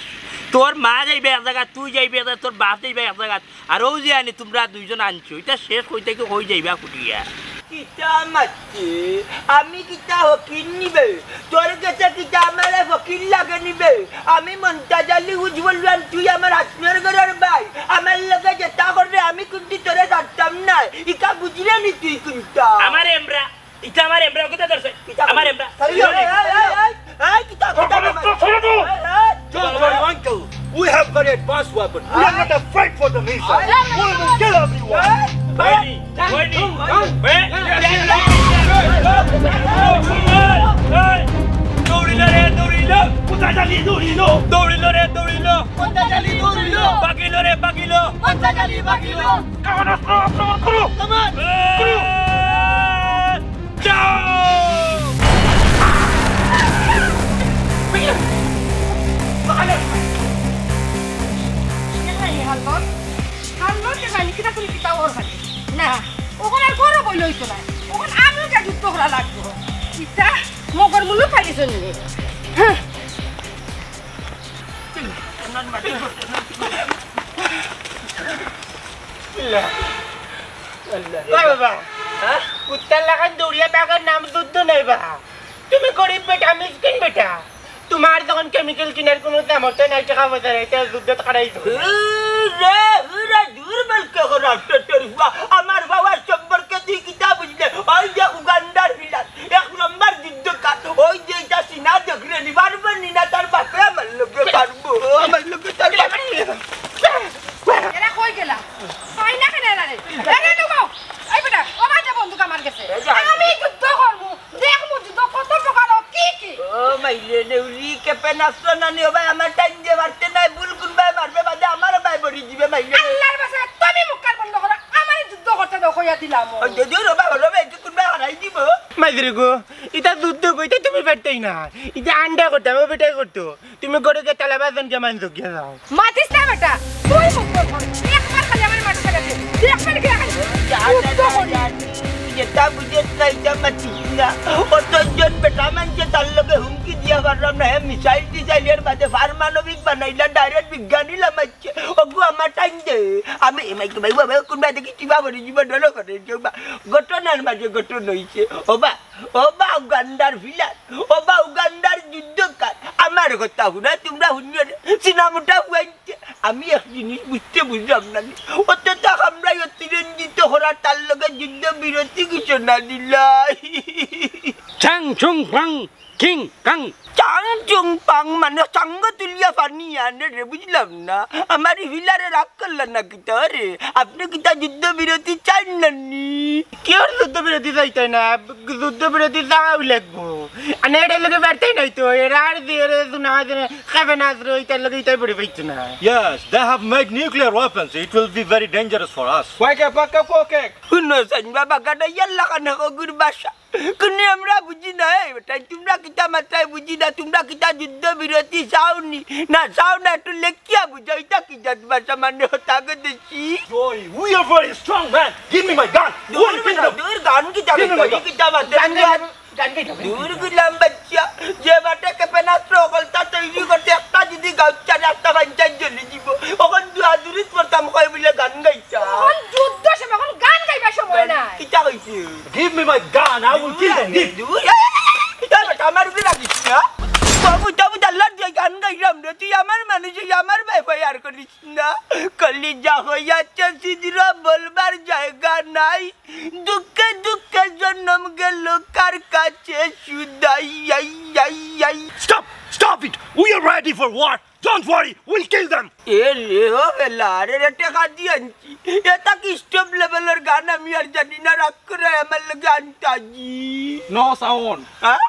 তোর মা যাইবে এক জায়গা তুই যাইবে এক জায়গা তোর বাপ যাইবে এক জায়গা আর ও যে আনি তোমরা দুইজন আনছো এটা শেষ হইতে কি হয়ে যাইবা কুটিয়া কিতা মারছে আমি কিতা ফকির নিবে তোর কাছে কিতা আমার ফকির লাগে নিবে আমি মন্তাজ আলী উজ্জ্বল তুই আমার হাসনের ঘরের ভাই আমার লগে যেটা করবে আমি কিন্তু তোরে ছাড়তাম না ইকা বুঝলে নি তুই কিন্তু আমার এমরা এটা আমার এমরা কথা ধরছে আমার এমরা কিতা কথা Don't worry, uncle. We have very advanced weapons. We are not afraid for the missile. We will kill everyone. না ওখানে আর ঘরে বই লইতো না ওখানে আমিও কে যুদ্ধ করা লাগবো ইটা মগর মূল্য পাইছ নি বাবা কুত্তার লাগান দৌড়িয়া বাগার নাম দুধ নাই বা তুমি গরিব বেটা মিসকিন বেটা তোমার যখন কেমিক্যাল কিনার কোনো সামর্থ্য নাই টাকা পয়সা নাই তাই যুদ্ধ কাটাইছো আমার বাবার সম্পর্কে তুই কিতা বুঝলে ওই যে উগান্ডার বিলাস 1 নম্বর যুদ্ধ কাট ওই যে এটা সিনা দেখলে নি পারবেন নি না তার বাপে আমার লোকে পারবো আমার লোকে তার এরা কই গেলা পাই না কেন রে এরে লুকাও এই বেটা ও বাজে বন্দুক আমার কাছে আমি যুদ্ধ করব দেখমু যুদ্ধ কত প্রকার কি ও মাইলে নেউলি কেপে নাচতো না নি ভাই আমার টাইম যে মারতে নাই ভুল কোন ভাই মারবে বাদে আমার ভাই বড়ি দিবে মাইলে আল্লাহর বাসা তুমি মুক্কার বন্ধ করো আমার যুদ্ধ করতে দাও কইয়া দিলাম ও যদি রবা হলো ভাই কোন ভাই হারাই দিব মাইরে গো এটা যুদ্ধ কইতে তুমি পারতেই না এটা আন্ডা করতাম ও বেটাই করতো তুমি গড়ে গে তালাবাজন কে মান জগিয়া যাও মাতিস না বেটা তুই মুক্কার কর একবার খালি আমার মাথা লাগাতে দেখবেন কি লাগাই যেটা বুঝে চাইটা মাছিস না অতজন বেটা মানছে তার লগে হুমকি দিয়া পারলাম না মিসাইল টিসাইলের বাদে পারমাণবিক বানাইলা ডাইরেক্ট বিজ্ঞানী লামাচ্ছে ওগু আমার টাইম দে আমি এমাইকে ভাই বাবা কোনবা দেখি কিবা বলি জীবন ডলো করে কেউবা ঘটনার মাঝে ঘটনা হইছে ওবা উগান্ডার ভিলান ওবা উগান্ডার যুদ্ধকার আমার কথা শুনা তোমরা শুনিও সিনেমাটা হইছে আমি এক জিনিস বুঝলাম না অতটা আমরাই অতিরঞ্জিত হরা তার লগে যুদ্ধ বিরতি ঘোষণা দিলাই Chang chung pang king kang. চাং চুং পাং মানে সঙ্গ তুলিয়া পানি আনে রে বুঝলাম না আমার হিলারে রাগ করলেন না কিতা রে আপনি কিতা যুদ্ধ বিরতি চান নানি কি আর যুদ্ধ বিরতি চাইতে না যুদ্ধ বিরতি চাওয়া লাগবো আর এটা লগে বাড়তেই নাই তো এরা আর দিয়ে শোনা খাবে না তার লগে এটাই পড়ে পাইছে না Yes, they have made nuclear weapons. It will be very dangerous for us. শুনো সান বাবা কাটা ইয়াল্লা কানা কগুর বাসা কোনে আমরা বুঝি না বেটা তোমরা কিতা মাত্রায় বুঝি না তোমরা কিতা যুদ্ধ বিরতি চাওনি না চাও না একটু লেখিয়া বুঝাও এটা কি জাত ভাষা মানে হতাকে দেখি Joy, we are very strong, man. Give me my gun. দূর গান কি যাবে কিতা মাত্রা দূর গুলাম বাচ্চা যে বাটে কেপেনাস্ত্র কলতা তৈরি করতে একটা যদি গাউচা রাস্তা বাঞ্চাই চলে যাব ওখান দুয়াদুরিত পড়তাম কই বলে গান গাইতা এখন যুদ্ধ সে এখন গান গাইবা সময় নাই কিতা কইছে Give me my gun. I will kill them. দূর এটা বেটা আমার উপরে রাখিস না তবু আল্লাহর যে গান গাইলাম রে তুই আমার মানুষ আমার ভাই আর করিস না কলিজা হইয়াছে সিদ্র বলবার জায়গা নাই দুঃখে দুঃখে জন্ম গেল কার কাছে সুদাই Stop it. We are ready for war. Don't worry. We'll kill them. এ রে ও বেলা রে টাকা দিয়ে আনছি এটা কি স্টপ লেভেলের গান আমি আর জানি না রাগ করে আমার লগে আনতাজি No sound. হ্যাঁ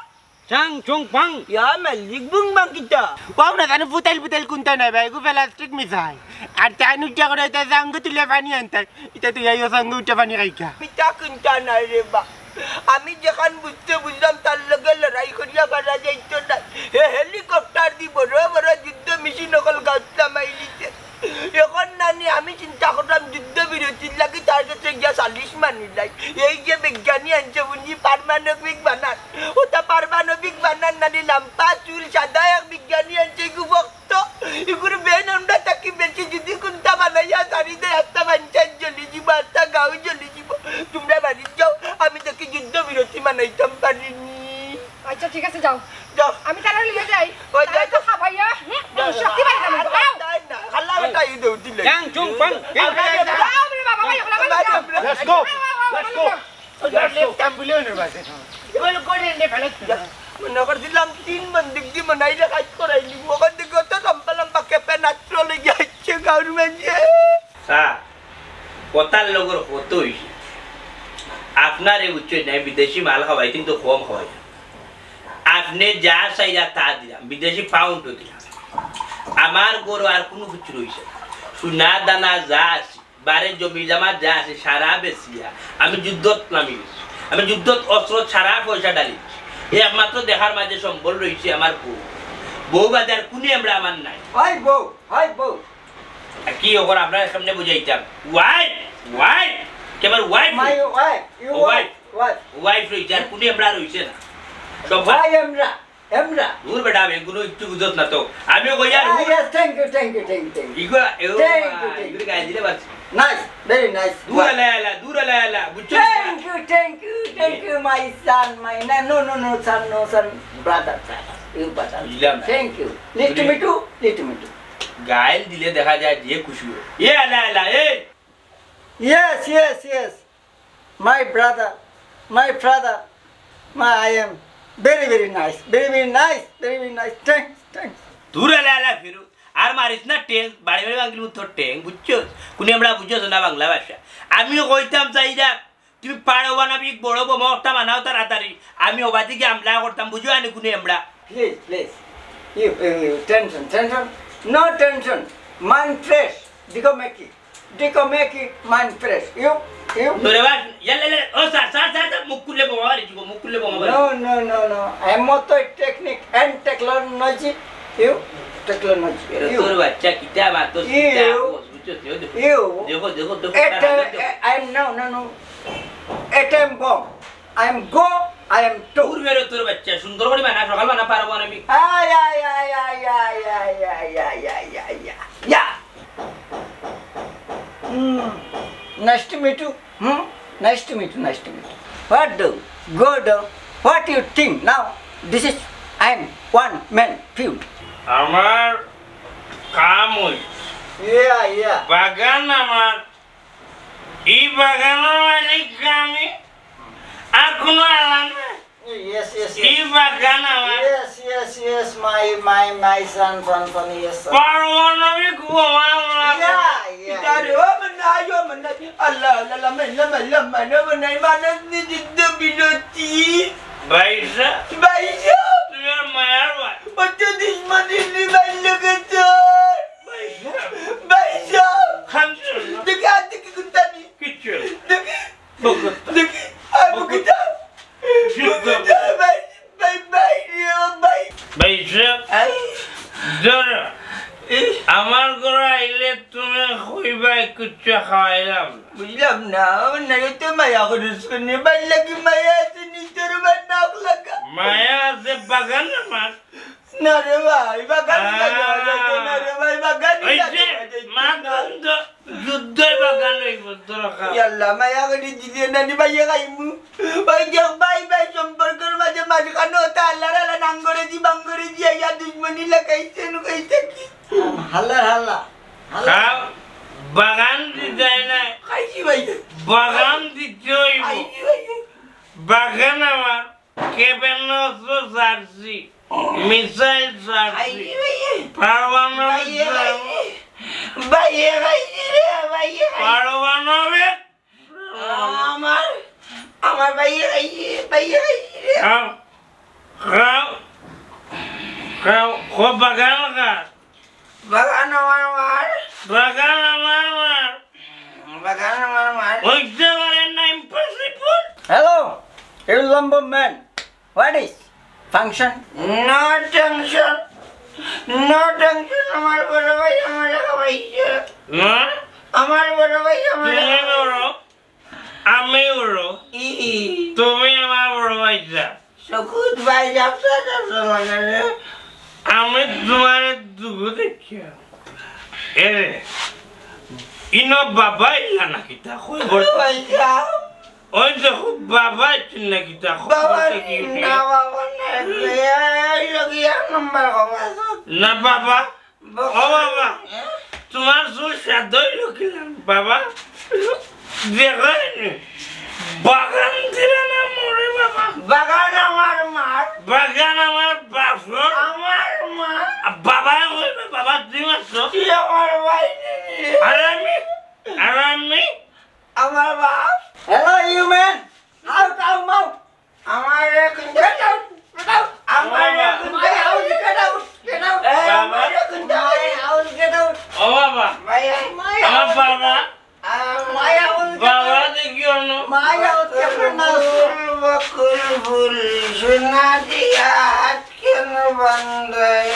Chang chung pang. ইয়া মালিক বুং বাং কিতা পাও না জানো ফুটাইল কোনটা নাই ভাই গু প্লাস্টিক মিশাই আর তাই নুটা করে এটা সঙ্গ তুলে পানি আনতে এটা তুই আইও সঙ্গ উঠে পানি খাইকা পিতা কিনতা নাই রে বা আমি যখন বুঝলাম তার লগে লড়াই করিয়া পারা যাইতো না হেলিকপ্টার দি বড় বড় যুদ্ধ মেশিন নকল গাছটা মাইলিছে এখন নানি আমি চিন্তা করলাম যুদ্ধ বিরতির লাগি তার কাছে গিয়া 40 মানিলাই এই যে বিজ্ঞানী আনছে উনি পারমাণবিক বানান ওটা পারমাণবিক বানান না লাম্পা চুল সাদা এক বিজ্ঞানী আনছে গুবক্ত এগুলো বেন আমরা তাকে বেশি যদি কোনটা বানাইয়া সারি দেয় একটা পঞ্চায়েত জ্বলি যাব একটা গাঁও জ্বলি যাব তোমরা বাড়ি যাও আমি তাকে যুদ্ধ বিরতি বানাইতাম পারিনি আচ্ছা ঠিক আছে যাও যাও আমি তারা লিয়ে যাই ওই যাই তো খাবাইয়া শক্তি পাই না না খালা বেটা এই দেউ দিলে জাং চুং পাং যাও রে বাবা ভাই OLA Let's go. Let's go. অ্যাম্বুলেন্সের বাসে বল করে নে ফেলে মনে করে দিলাম 3 বন্দুক দিয়ে মনাইলে কাজ করাইলি ওখান থেকে তো লম্বা লম্বা কেপে নাত্র লেগে যাচ্ছে গাঁর মাঝে কথার লগর হতো হইছে আপনার এই উচ্চ নাই বিদেশি মাল খাওয়াই কিন্তু কম হয় আপনি যা চাইরা তা দিলাম বিদেশি পাউন্ড দিলাম আমার গরু আর কোনো কিছু রয়েছে সোনা দানা যা আছে বারে জমি জামা যা আছে সারা বেশিয়া আমি যুদ্ধত নামি গেছি আমি যুদ্ধত অস্ত্র ছাড়া পয়সা ডালি একমাত্র দেখার মাঝে সম্বল রয়েছে আমার বউ বাজার কোনে আমরা আমার নাই হাই বউ কি ওর আপনার সামনে বুঝাইতাম ওয়াইফ কেবল wife my wife you wife রয়েছে আর কোনে আমরা রয়েছে না সব ভাই আমরা দূর বেটা আমি এগুলো একটু বুঝত না তো আমি কইয়া yes thank you ইগো Thank you. ইগো গাই দিলে বাস nice very nice দূর আলা বুঝছো thank you my son my no son brother you brother thank you let me too গাইল দিলে দেখা যায় যে খুশি হয় আলা এই yes my brother I am very nice thanks দূর আলা ফিরু আর মারিস না টেং বাড়ি বাংলা উত্তর টেং বুঝছো কোনে আমরা বুঝছো না বাংলা ভাষা আমিও কইতাম চাইরা তুমি পারমাণবিক বড় বোমা একটা বানাও তাড়াতাড়ি আমি ওবাদিকে আমলা করতাম বুঝো আনি কোনে আমরা please you tension no tension mind fresh diko make it mind fresh you তোরে বাস ইয়ালে ও স্যার মুকুলে বোমা মারি দিব মুকুলে বোমা মারি no I am also technique and technology you তোর বাচ্চা কিটা মাতো কিটা বুঝছো দেখো I am no atom bomb I am go I am two তোর বেরো তোর বাচ্চা সুন্দর করে বানা সকাল বানা পারমাণবিক yeah nice to meet you nice to meet you what do you think now this is I am one man field আমার কাম হই yeah বাগান আমার এই বাগানের মালিক আমি আর কোনো আলাম না yes এই বাগান আমার yes my son yes sir. পারমাণবিক বোমা Itari o manayo manay Allah manay manas ni jiddo biloti বাইশা Baisha তুমি আর মায়ার ভাই Bacha dishmani ni balagatar Baisha খানছো Deki ati ki kuntani কিচ্ছু Deki Ay bukita Bukita Bye বাইশা ধরো আমার ঘরে আইলে তুমি কইবা কিচ্ছু খাওয়াইলাম বুঝলাম না নাকি তো মায়া করিস কোনে বাইলা কি মায়া আছে নিচের বানাক লাগা মায়া আছে বাগান আমার না রে ভাই বাগান না রে ভাই বাগান মাগন্দ যুদ্ধই বাগান হইব তোর খা ইয়াল্লা মায়া করি দিদি নানি ভাই খাইমু ওই যে ভাই সম্পর্কের মাঝে মাঝখানে হতো আল্লাহর আল্লাহ নাঙ্গরে জি বাঙ্গরে জি আইয়া দুশ্মনী লাগাইছে নুকাইছে কি হাল্লা খাও বাগান দিতে না খাইছি ভাই বাগান দিতে হইব খাইছি ভাই বাগান আমার কেবেনস্ত্র সারছি মিসাইল সারছি খাইছি ভাই পারমাণবিক ভাই খাইছি রে ভাই পারমাণবিক আমার ভাই খাইছি রে খাও বাগান খা বাগান আমার বাগান আমার বাগান আমার হইতে পারে না impossible hello you lumber man what is function No tension আমার বড় ভাই আমার খাইছে না আমার বড় ভাই আমার তুমি বড় আমি বড় তুমি আমার বড় ভাইটা সকুত ভাই যাবছা যাবছা লাগে রে আমি তোমার দুঃখ দেখি এ ইনো বাবা ইলা নাকি তা কই ভাইয়া ওই দেখো বাবা নাকি তা বাবা না বাবা না এই লগিয়া নাম্বার কবা না বাবা ও বাবা তোমার চুল সাদই লুকিলাম বাবা দেখেন বাগান দিলে না মরে বাবা বাগান আমার মার বাগান আমার বাপর আমার মা বাবা কইবে বাবা তুমি আসো কি আমার ভাই আর আমি আমার বাপ হ্যালো হিউম্যান আউট আউট মাউ আমার গেট আউট আমার গেট আউট ও বাবা ভাই আমার বাবা মায়া বাবা দেখিও না মায়া কেমন বকুল ফুল সোনা দিয়া কেন বান্ধায়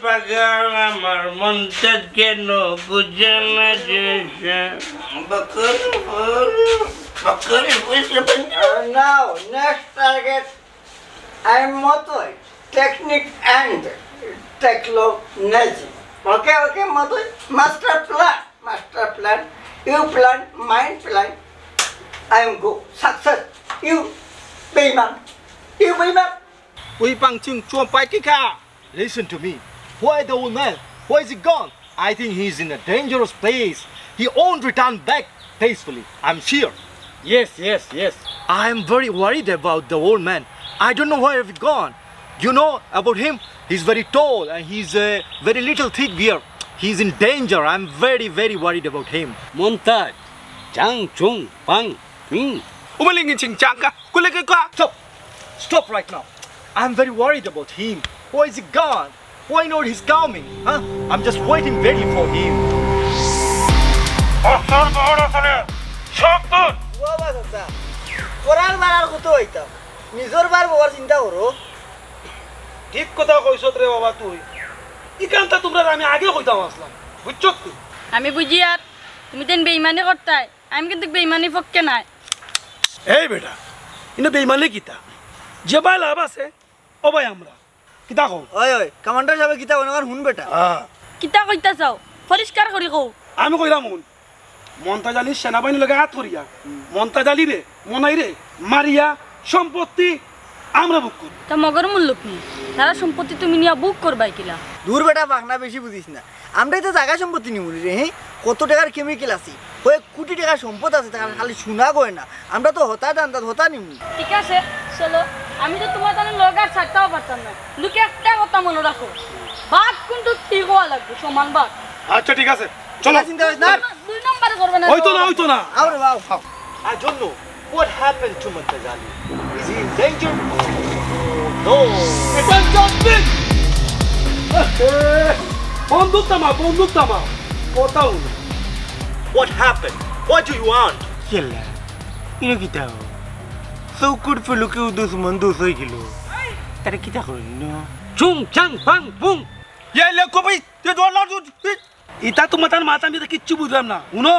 বাগান আমার মন্তাজ কেন বুঝে না যে বকুল ফুল now next target I'm Montaj technique and technology okay Montaj master plan you plan mind plan I am go success you payment We pang chung chuan pai kika. Listen to me. Why the old man? Why is he gone? I think he's in a dangerous place. He won't return back peacefully. I'm sure. Yes. I am very worried about the old man. I don't know where he's gone. You know about him? He's very tall and he's very little thick beard. He's in danger. I'm very worried about him. Montaj, Chang Chung Pang Ping. Umalingin ching changka. Kulikika. Stop right now. I'm very worried about him. Why is he gone? Why not he's coming? Huh? I'm just waiting for him. বাবা দাদা পড়ার বাড়ার কত হইতাম নিজের বার বাবার চিন্তা করো ঠিক কথা কইছ রে বাবা তুই ইকানটা তোমরা আমি আগে কইতাম আসলাম বুঝছ তুই আমি বুঝি আর তুমি তেন বেইমানি করতাই আমি কিন্তু বেইমানি পক্ষে নাই এই বেটা ইনো বেইমানি কিতা যে ভাই লাভ আছে ও ভাই আমরা কিতা কও ওই কমান্ডার সাহেব কিতা বনবার হুন বেটা কিতা কইতা চাও পরিষ্কার করি কও আমি কইলাম হুন মন্তাজ আলী সেনাবাহিনী লগে হাত করিয়া মন্তাজ আলী রে মনাই রে মারিয়া সম্পত্তি আমরা বুক করি তা মগর মুল্লুক নি তারা সম্পত্তি তুমি নিয়া বুক করবাই কিলা দূর বেটা পাখনা বেশি বুঝিস না আমরাই তো জায়গা সম্পত্তি নিমুলি রে হ্যাঁ কত টাকার কেমিক্যাল আছে ওই কোটি টাকার সম্পদ আছে তার খালি শোনা গয় না আমরা তো হতা জানতাম হতা নিমু ঠিক আছে চলো আমি তো তোমার তাহলে লগার ছাড়তেও পারতাম না লুকে একটা কথা মনে রাখো বাঘ কিন্তু ঠিক হওয়া লাগবে সমান বাঘ আচ্ছা ঠিক আছে চলো চিন্তা করিস না দুই নম্বরে করবে না হইতো না আরে বাবা I don't know what happened to Montaj Ali. Is he in danger? No. বন্দুক তামা কথা হল What happened? What do you want? কেলা ইনো কিতা চৌকুর ফুলুকে দুশ্মন দুষ হয়ে গেল তারা কিতা করিল Chung Chang Pang Pung. ইতা তোমার তার মাথা আমি কিচ্ছু বুঝলাম না উনো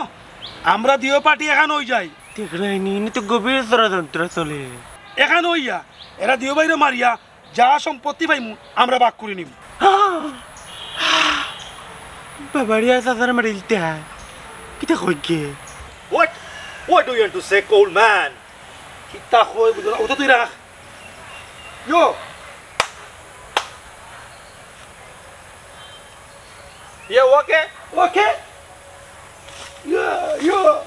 আমরা দিও পার্টি এখন হয়ে যাই দেখলাইনি তো গভীর ষড়যন্ত্র চলে এখন হইয়া এরা দিও বাইরে মারিয়া যা সম্পত্তি পাইমু আমরা ভাগ করে নিব বাবারিয়া সাসার মারিলতে কিতা কইকে What do you want to say, old man? কিতা কই বুঝলা ওটা তুই রাখ ইয়ো Yeah, okay? Okay. Yeah. Yo.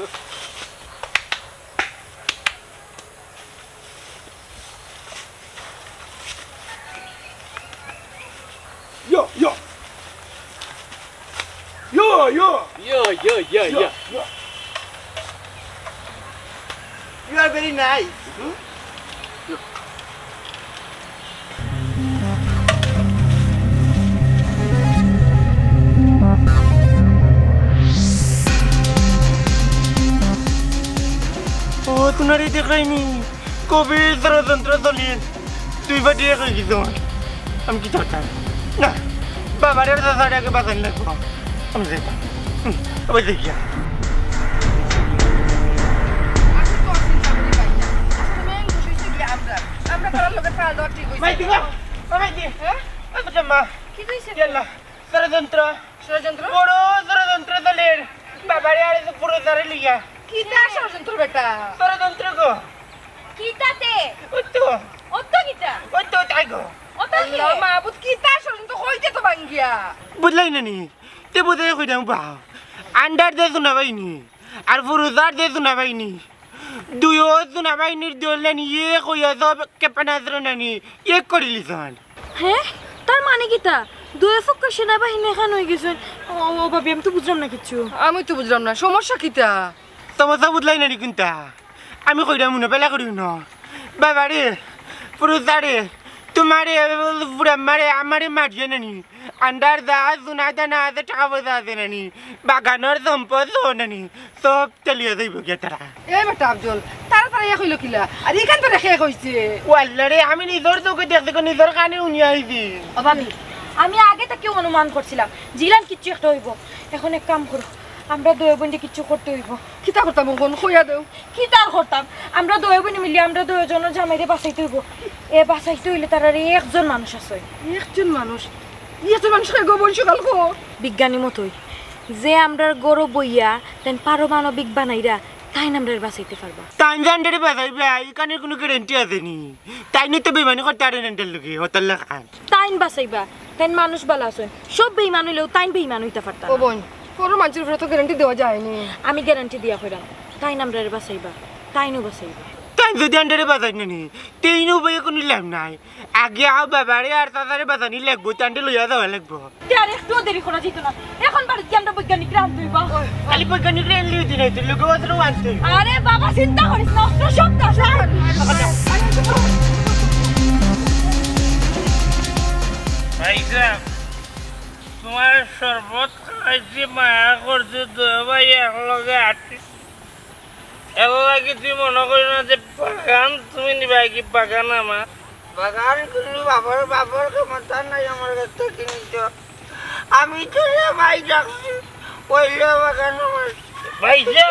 You are very nice. তোমারই দেখাইনি কবে ষড়যন্ত্র চলিয়ে তুই বা দিয়ে খাই কিছু আমি কি চাচ্ছি না বাবার সাড়ে আগে বাঁচাই লাগবো আমি যাই আবার দেখিয়া খাওয়া দাওয়া ঠিক হইছে মাইতি গো মাইতি হ্যাঁ আচ্ছা মা কি কইছে ইয়াল্লা ষড়যন্ত্র ষড়যন্ত্র বড় ষড়যন্ত্র দলের বাবারে আরে তো পুরো ধরে লিয়া কিটা ষড়যন্ত্র বেটা ষড়যন্ত্র গো কিতাতে ওতো অতো কিতা ওতো তাই গো অতো কি আল্লাহ মাহবুব কিটা ষড়যন্ত্র হইতে তো বাঙ্গিয়া বুঝলাই না নি তে বোধহয় কইতাম বা আন্ডার দে শোনা পাইনি আর ফুরুজার দে শোনা পাইনি দুইও শোনা পাইনির দলে নিয়ে কইয়া সব কেপেনাজর নানি এক করে লিছান হ্যাঁ তার মানে কিতা দুয়ে ফুক সেনাবাহিনী এখান হয়ে গেছেন ও ভাবি আমি তো বুঝলাম না কিছু আমি তো বুঝলাম না সমস্যা কিটা তোমার বুঝলাই না নি কোনটা আমি কইরা মনে পেলা করি না বাবারে ফুরুজারে তোমারে পুরা মারে আমারে মারিয়ে নানি আন্ডার দা শোনা দানা আছে টাকা পয়সা আছে নানি বাগানোর সম্পদ নানি সব চালিয়ে যাইব গিয়া তারা এই বেটা আফজল তাড়াতাড়ি কইল কিলা আর এখান তো রেখে কইছে ওয়াল্লারে আমি নিজের চোখে দেখতে নিজের কানে উনি আইছি ও ভাবি আমি আগে থেকে অনুমান করছিলাম জিলান কিচ্ছু একটা হইব এখন এক কাম করো আমরা দুই বোনকে কিচ্ছু করতে হইব কিতা করতাম কোন কইয়া দেও কি তার করতাম আমরা দুই বোন মিলি আমরা দুইজনের জামাইরে বাঁচাইতে হইব এ বাঁচাইতে হইলে তার আর একজন মানুষ আছে একজন মানুষ গোবন সকাল গো বিজ্ঞানী মতোই যে আমরার গরু বইয়া তেন পারমাণবিক বানাইরা তাই আমরার বাঁচাইতে পারবা তাই জানডারে বাজাইবে এখানে কোনো গ্যারান্টি আছে নি তাই নিতে বেমানি করতে আরে নেন্টাল লোকে হতাল খান তাইন বাঁচাইবা তাইন মানুষ বালা আছেন সব বেইমান হইলেও তাইন বেইমান হইতে পারতাম ও বোন কোনো মানুষের উপরে তো গ্যারান্টি দেওয়া যায়নি আমি গ্যারান্টি দিয়া কইরাম তাইন আমরার বাঁচাইবা তাইনও বাঁচাইবা তাই যদি আন্ডারে বাজাই নানি তেইন উপায় কোনো লাভ নাই আগে আও বাবারে আর তাদারে বাজানি লাগবো তান্ডে লইয়া যাওয়া লাগবো আর একটু দেরি করা যেত না এখন বাড়িতে আমরা বৈজ্ঞানিকরা আনতে হইবা খালি বৈজ্ঞানিক রেন লিউ দিনে তুই লোক ওদের আনতে আরে বাবা চিন্তা করিস না অস্ত্র সব দাস ভাইসা তোমার শরবত খাইছি মায়া করছি দুই ভাই একলগে আটি এলাকি তুই মনে করি না যে বাগান তুমি নিবা কি বাগান আমার বাগান কিন্তু বাবার বাবার ক্ষমতা নাই আমার কাছে কিনিছ আমি তো ভাই ডাকছি পয়লা বাগান আমার ভাইসা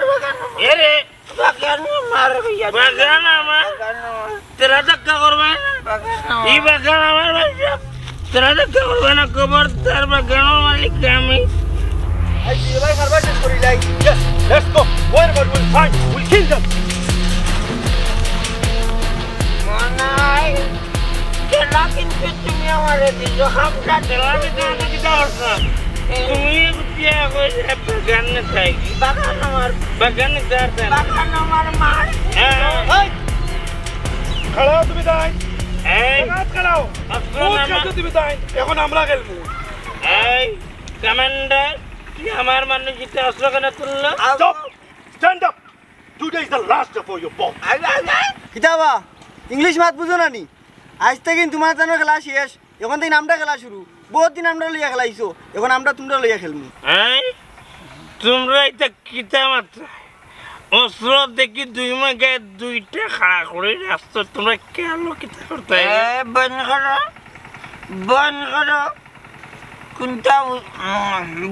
বাগান এরে বাগান আমার ভাইয়া বাগান আমার বাগান আমার তেরা ধাক্কা করবে না বাগান এই বাগান আমার ভাইসা তেরা ধাক্কা করবে না খবর তার বাগানের মালিক আমি I see you like our budget for you like. Yes, let's go. Wherever we'll find, we'll kill them. মনাই কেনা কিন্তু তুমি আমার দিছো হামটা আমি তোমাকে কিতা করতাম তুমি বিয়া করে বাগানে থাকি বাগান আমার বাগানে যাতে বাগান আমার মার Hey! খেলাও তুমি তাই এই খেলাও আফজল খেলতে তুমি তাই এখন আমরা খেলবো এই কমান্ডার কি আমার মানুষ কিতা অস্ত্র কেন তুললো Stop! Stand up! Today is the last day for your ball. কিতাবা ইংলিশ মাত বুঝো না নি আজ থেকে তোমার জানো খেলা শেষ এখন থেকে আমরা খেলা শুরু বহুত দিন আমরা লইয়া খেলাইছো এখন আমরা তোমরা লইয়া খেলবো এই তোমরা এটা কিতা মাত্র অস্ত্র দেখি দুই মাগে দুইটা খাড়া করে রাস্তা তোমরা কেন কিতা করতে বন করো কোনটা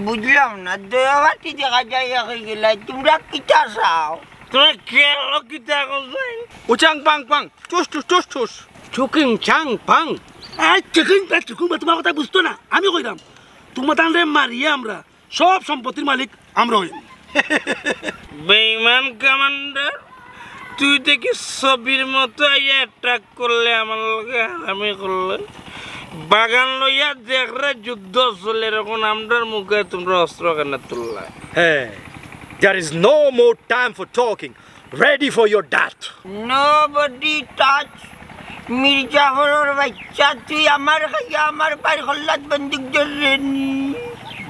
বুঝলাম না দেওয়াটি দেখা যায় হয়ে গেলে তোমরা কিতা চাও তোমরা কেন কিতা করতে Uchang pang pang. Chus chus chus chus. চুকিং চাং পাং এই চিকিং প্যাক চিকুং তোমার কথা বুঝতো না আমি কইলাম তোমাদের মারিয়ে আমরা সব সম্পত্তির মালিক আমরা হই বেঈমান কমান্ডার তুই দেখি ছবির মতো অ্যাটাক করলে আমার লগে আমি করলে বাগান লইয়া দেখরে যুদ্ধ চলে এরকম আমরার মুখে তোমরা অস্ত্র কেন তুললা Hey, there is no more time for talking. Ready for your death. Nobody touch মির্জাফরের বাচ্চা তুই আমার খাইয়া আমার পায়ের খল্লাত বন্দুক ধরলেন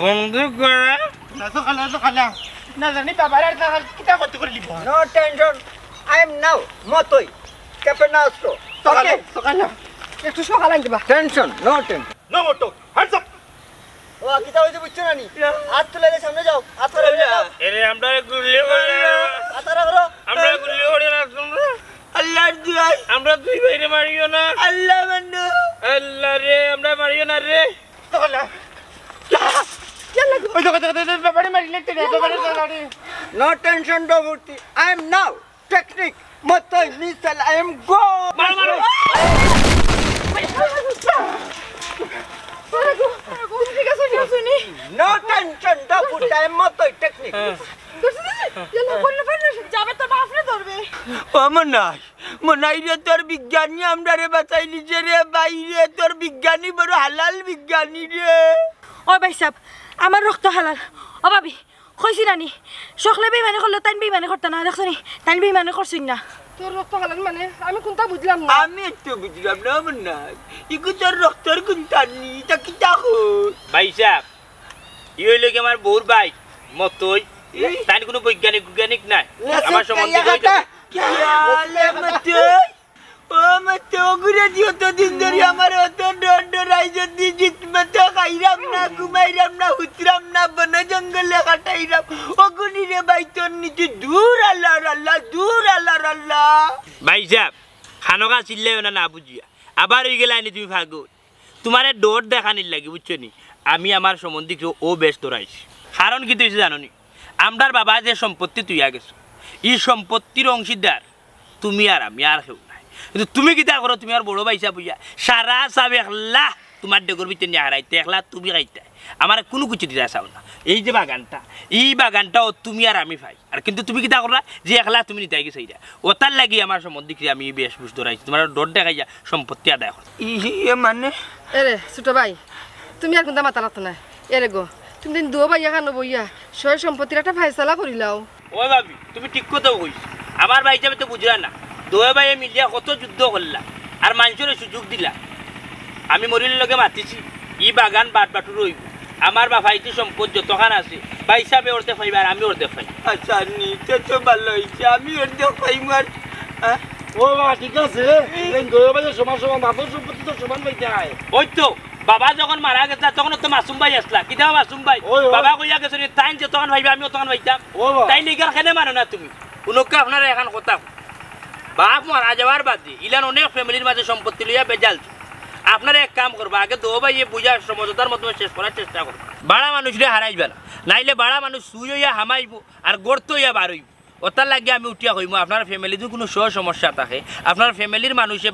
বন্ধু করা না জানি বাবার আর কিতা করতে করে লিব no tension I am now মতই ক্যাপেনাস্টো সকালে সকালে একটু সকাল আনতে বা tension no tension No more talk. Hands up. ও কিতা হইছে বুঝছো না নি হাত তুলে সামনে যাও হাত ধরে যাও এরে আমরা গুলি করে হাত ধরো আমরা গুলি করে না তোমরা আল্লাহর দুআ আমরা দুই ভাইরে মারিও না আল্লাহ বান্দু আল্লাহ রে আমরা মারিও না রে সকালে ওই তো কথা বাবারে মারিলে তে বাবারে নো টেনশন ডোবুটি I am now technique. Montaj missile, I am go. No tension, don't put time Montaj technique. ও মনাই রে তোর বিজ্ঞানী আমরা রে বাঁচাইলি যে রে বাইরে তোর বিজ্ঞানী বড় হালাল বিজ্ঞানী রে ও ভাই সাহেব আমার রক্ত হালাল ও ভাবি কইছি নানি সকলে বেইমানি করলো তাই বেইমানি করতে না দেখছনি তাই বেইমানি করছিস না তোর রক্ত হালাল মানে আমি কোনটা বুঝলাম না আমি একটু বুঝলাম না মনাই ইকু তোর রক্তর গুনতানি তা কি তাকো ভাই সাহেব ই হইল কি আমার বউর ভাই মতই তাই কোনো বৈজ্ঞানিক নাই আমার সম্বন্ধে কইতে ও মতে ওগুরে দিও তো দিন ধরে আমার অত ডরাই যদি জিতমত খাইরাম না ঘুমাইরাম না হুতরাম না বন জঙ্গলে কাটাইরাম ওগুনি রে ভাই তোর নিচে দূর আল্লাহ দূর আল্লাহ ভাই সাহেব খানকা চিল্লাই না বুঝিয়া আবার হয়ে গেলে আইনি তুমি ভাগো তোমারে ডোর দেখানির লাগে বুঝছো নি আমি আমার সম্বন্ধে ও বেশ তোরাইছি কারণ কি তুই জানো নি আমরার বাবা যে সম্পত্তি তুইয়া গেছো এই সম্পত্তির অংশীদার তুমি আর আমি আর কেউ নাই কিন্তু তুমি কিতা করো তুমি আর বড় ভাইসা বুঝিয়া সারা সাব একলা তোমার ডেগর ভিতরে নিয়ে হারাইতে একলা তুমি খাইতে আমার কোনো কিছু দিতে চাও না এই যে বাগানটা এই বাগানটাও তুমি আর আমি ভাই আর কিন্তু তুমি কিতা করলা যে একলা তুমি নিতে গেছে এইটা ওটার লাগি আমার সম্বন্ধে আমি বেশ বুঝ ধরাইছি তোমার ডর দেখাই যা সম্পত্তি আদায় করো মানে এরে ছোট ভাই তুমি আর কোনটা মাথা লাগতো না এরে গো তুমি দিন দো ভাইয়া খানো বইয়া সয় সম্পত্তির একটা ফাইসালা করিলাও ও ভাবি তুমি ঠিক কথা কইছ আমার ভাই যাবে তো বুঝলা না দুই ভাইয়ে মিলিয়া কত যুদ্ধ করলা আর মানুষের সুযোগ দিলা আমি মরির লগে মাতিছি ই বাগান বাট বাটু রইব আমার বাবাইটি সম্পদ যতখান আছে ভাই হিসাবে অর্ধেক পাইবা আর আমি অর্ধেক পাই আচ্ছা নিতে তো ভালো হয়েছে আমি অর্ধেক পাইম আর ও বাবা ঠিক আছে দয়া বাজে সমান সমান বাপর সম্পত্তি তো সমান পাইতে হয় ওই তো বাবা যখন মারা গেছে তখন তো মাসুম ভাই আসলা কিতা মাসুম ভাই বাবা কইয়া গেছে তাই যে তখন ভাইবা আমিও তখন ভাইতাম তাই নিগার খেলে মানো না তুমি উনকে আপনারা এখন কথা বাপ মারা যাওয়ার বাদে ইলান অনেক ফ্যামিলির মাঝে সম্পত্তি লইয়া বেজাল আপনারা এক কাম করবা আগে দো ভাই বুঝার সমঝোতার মাধ্যমে শেষ করার চেষ্টা করবা বাড়া মানুষরে হারাইবে না নাইলে বাড়া মানুষ সুই হইয়া হামাইব আর গড়ত হইয়া বার হইব ওটার লাগে আমি উঠিয়া কইমু আপনার ফ্যামিলিতে কোনো সমস্যা থাকে আপনার ফ্যামিলির মানুষে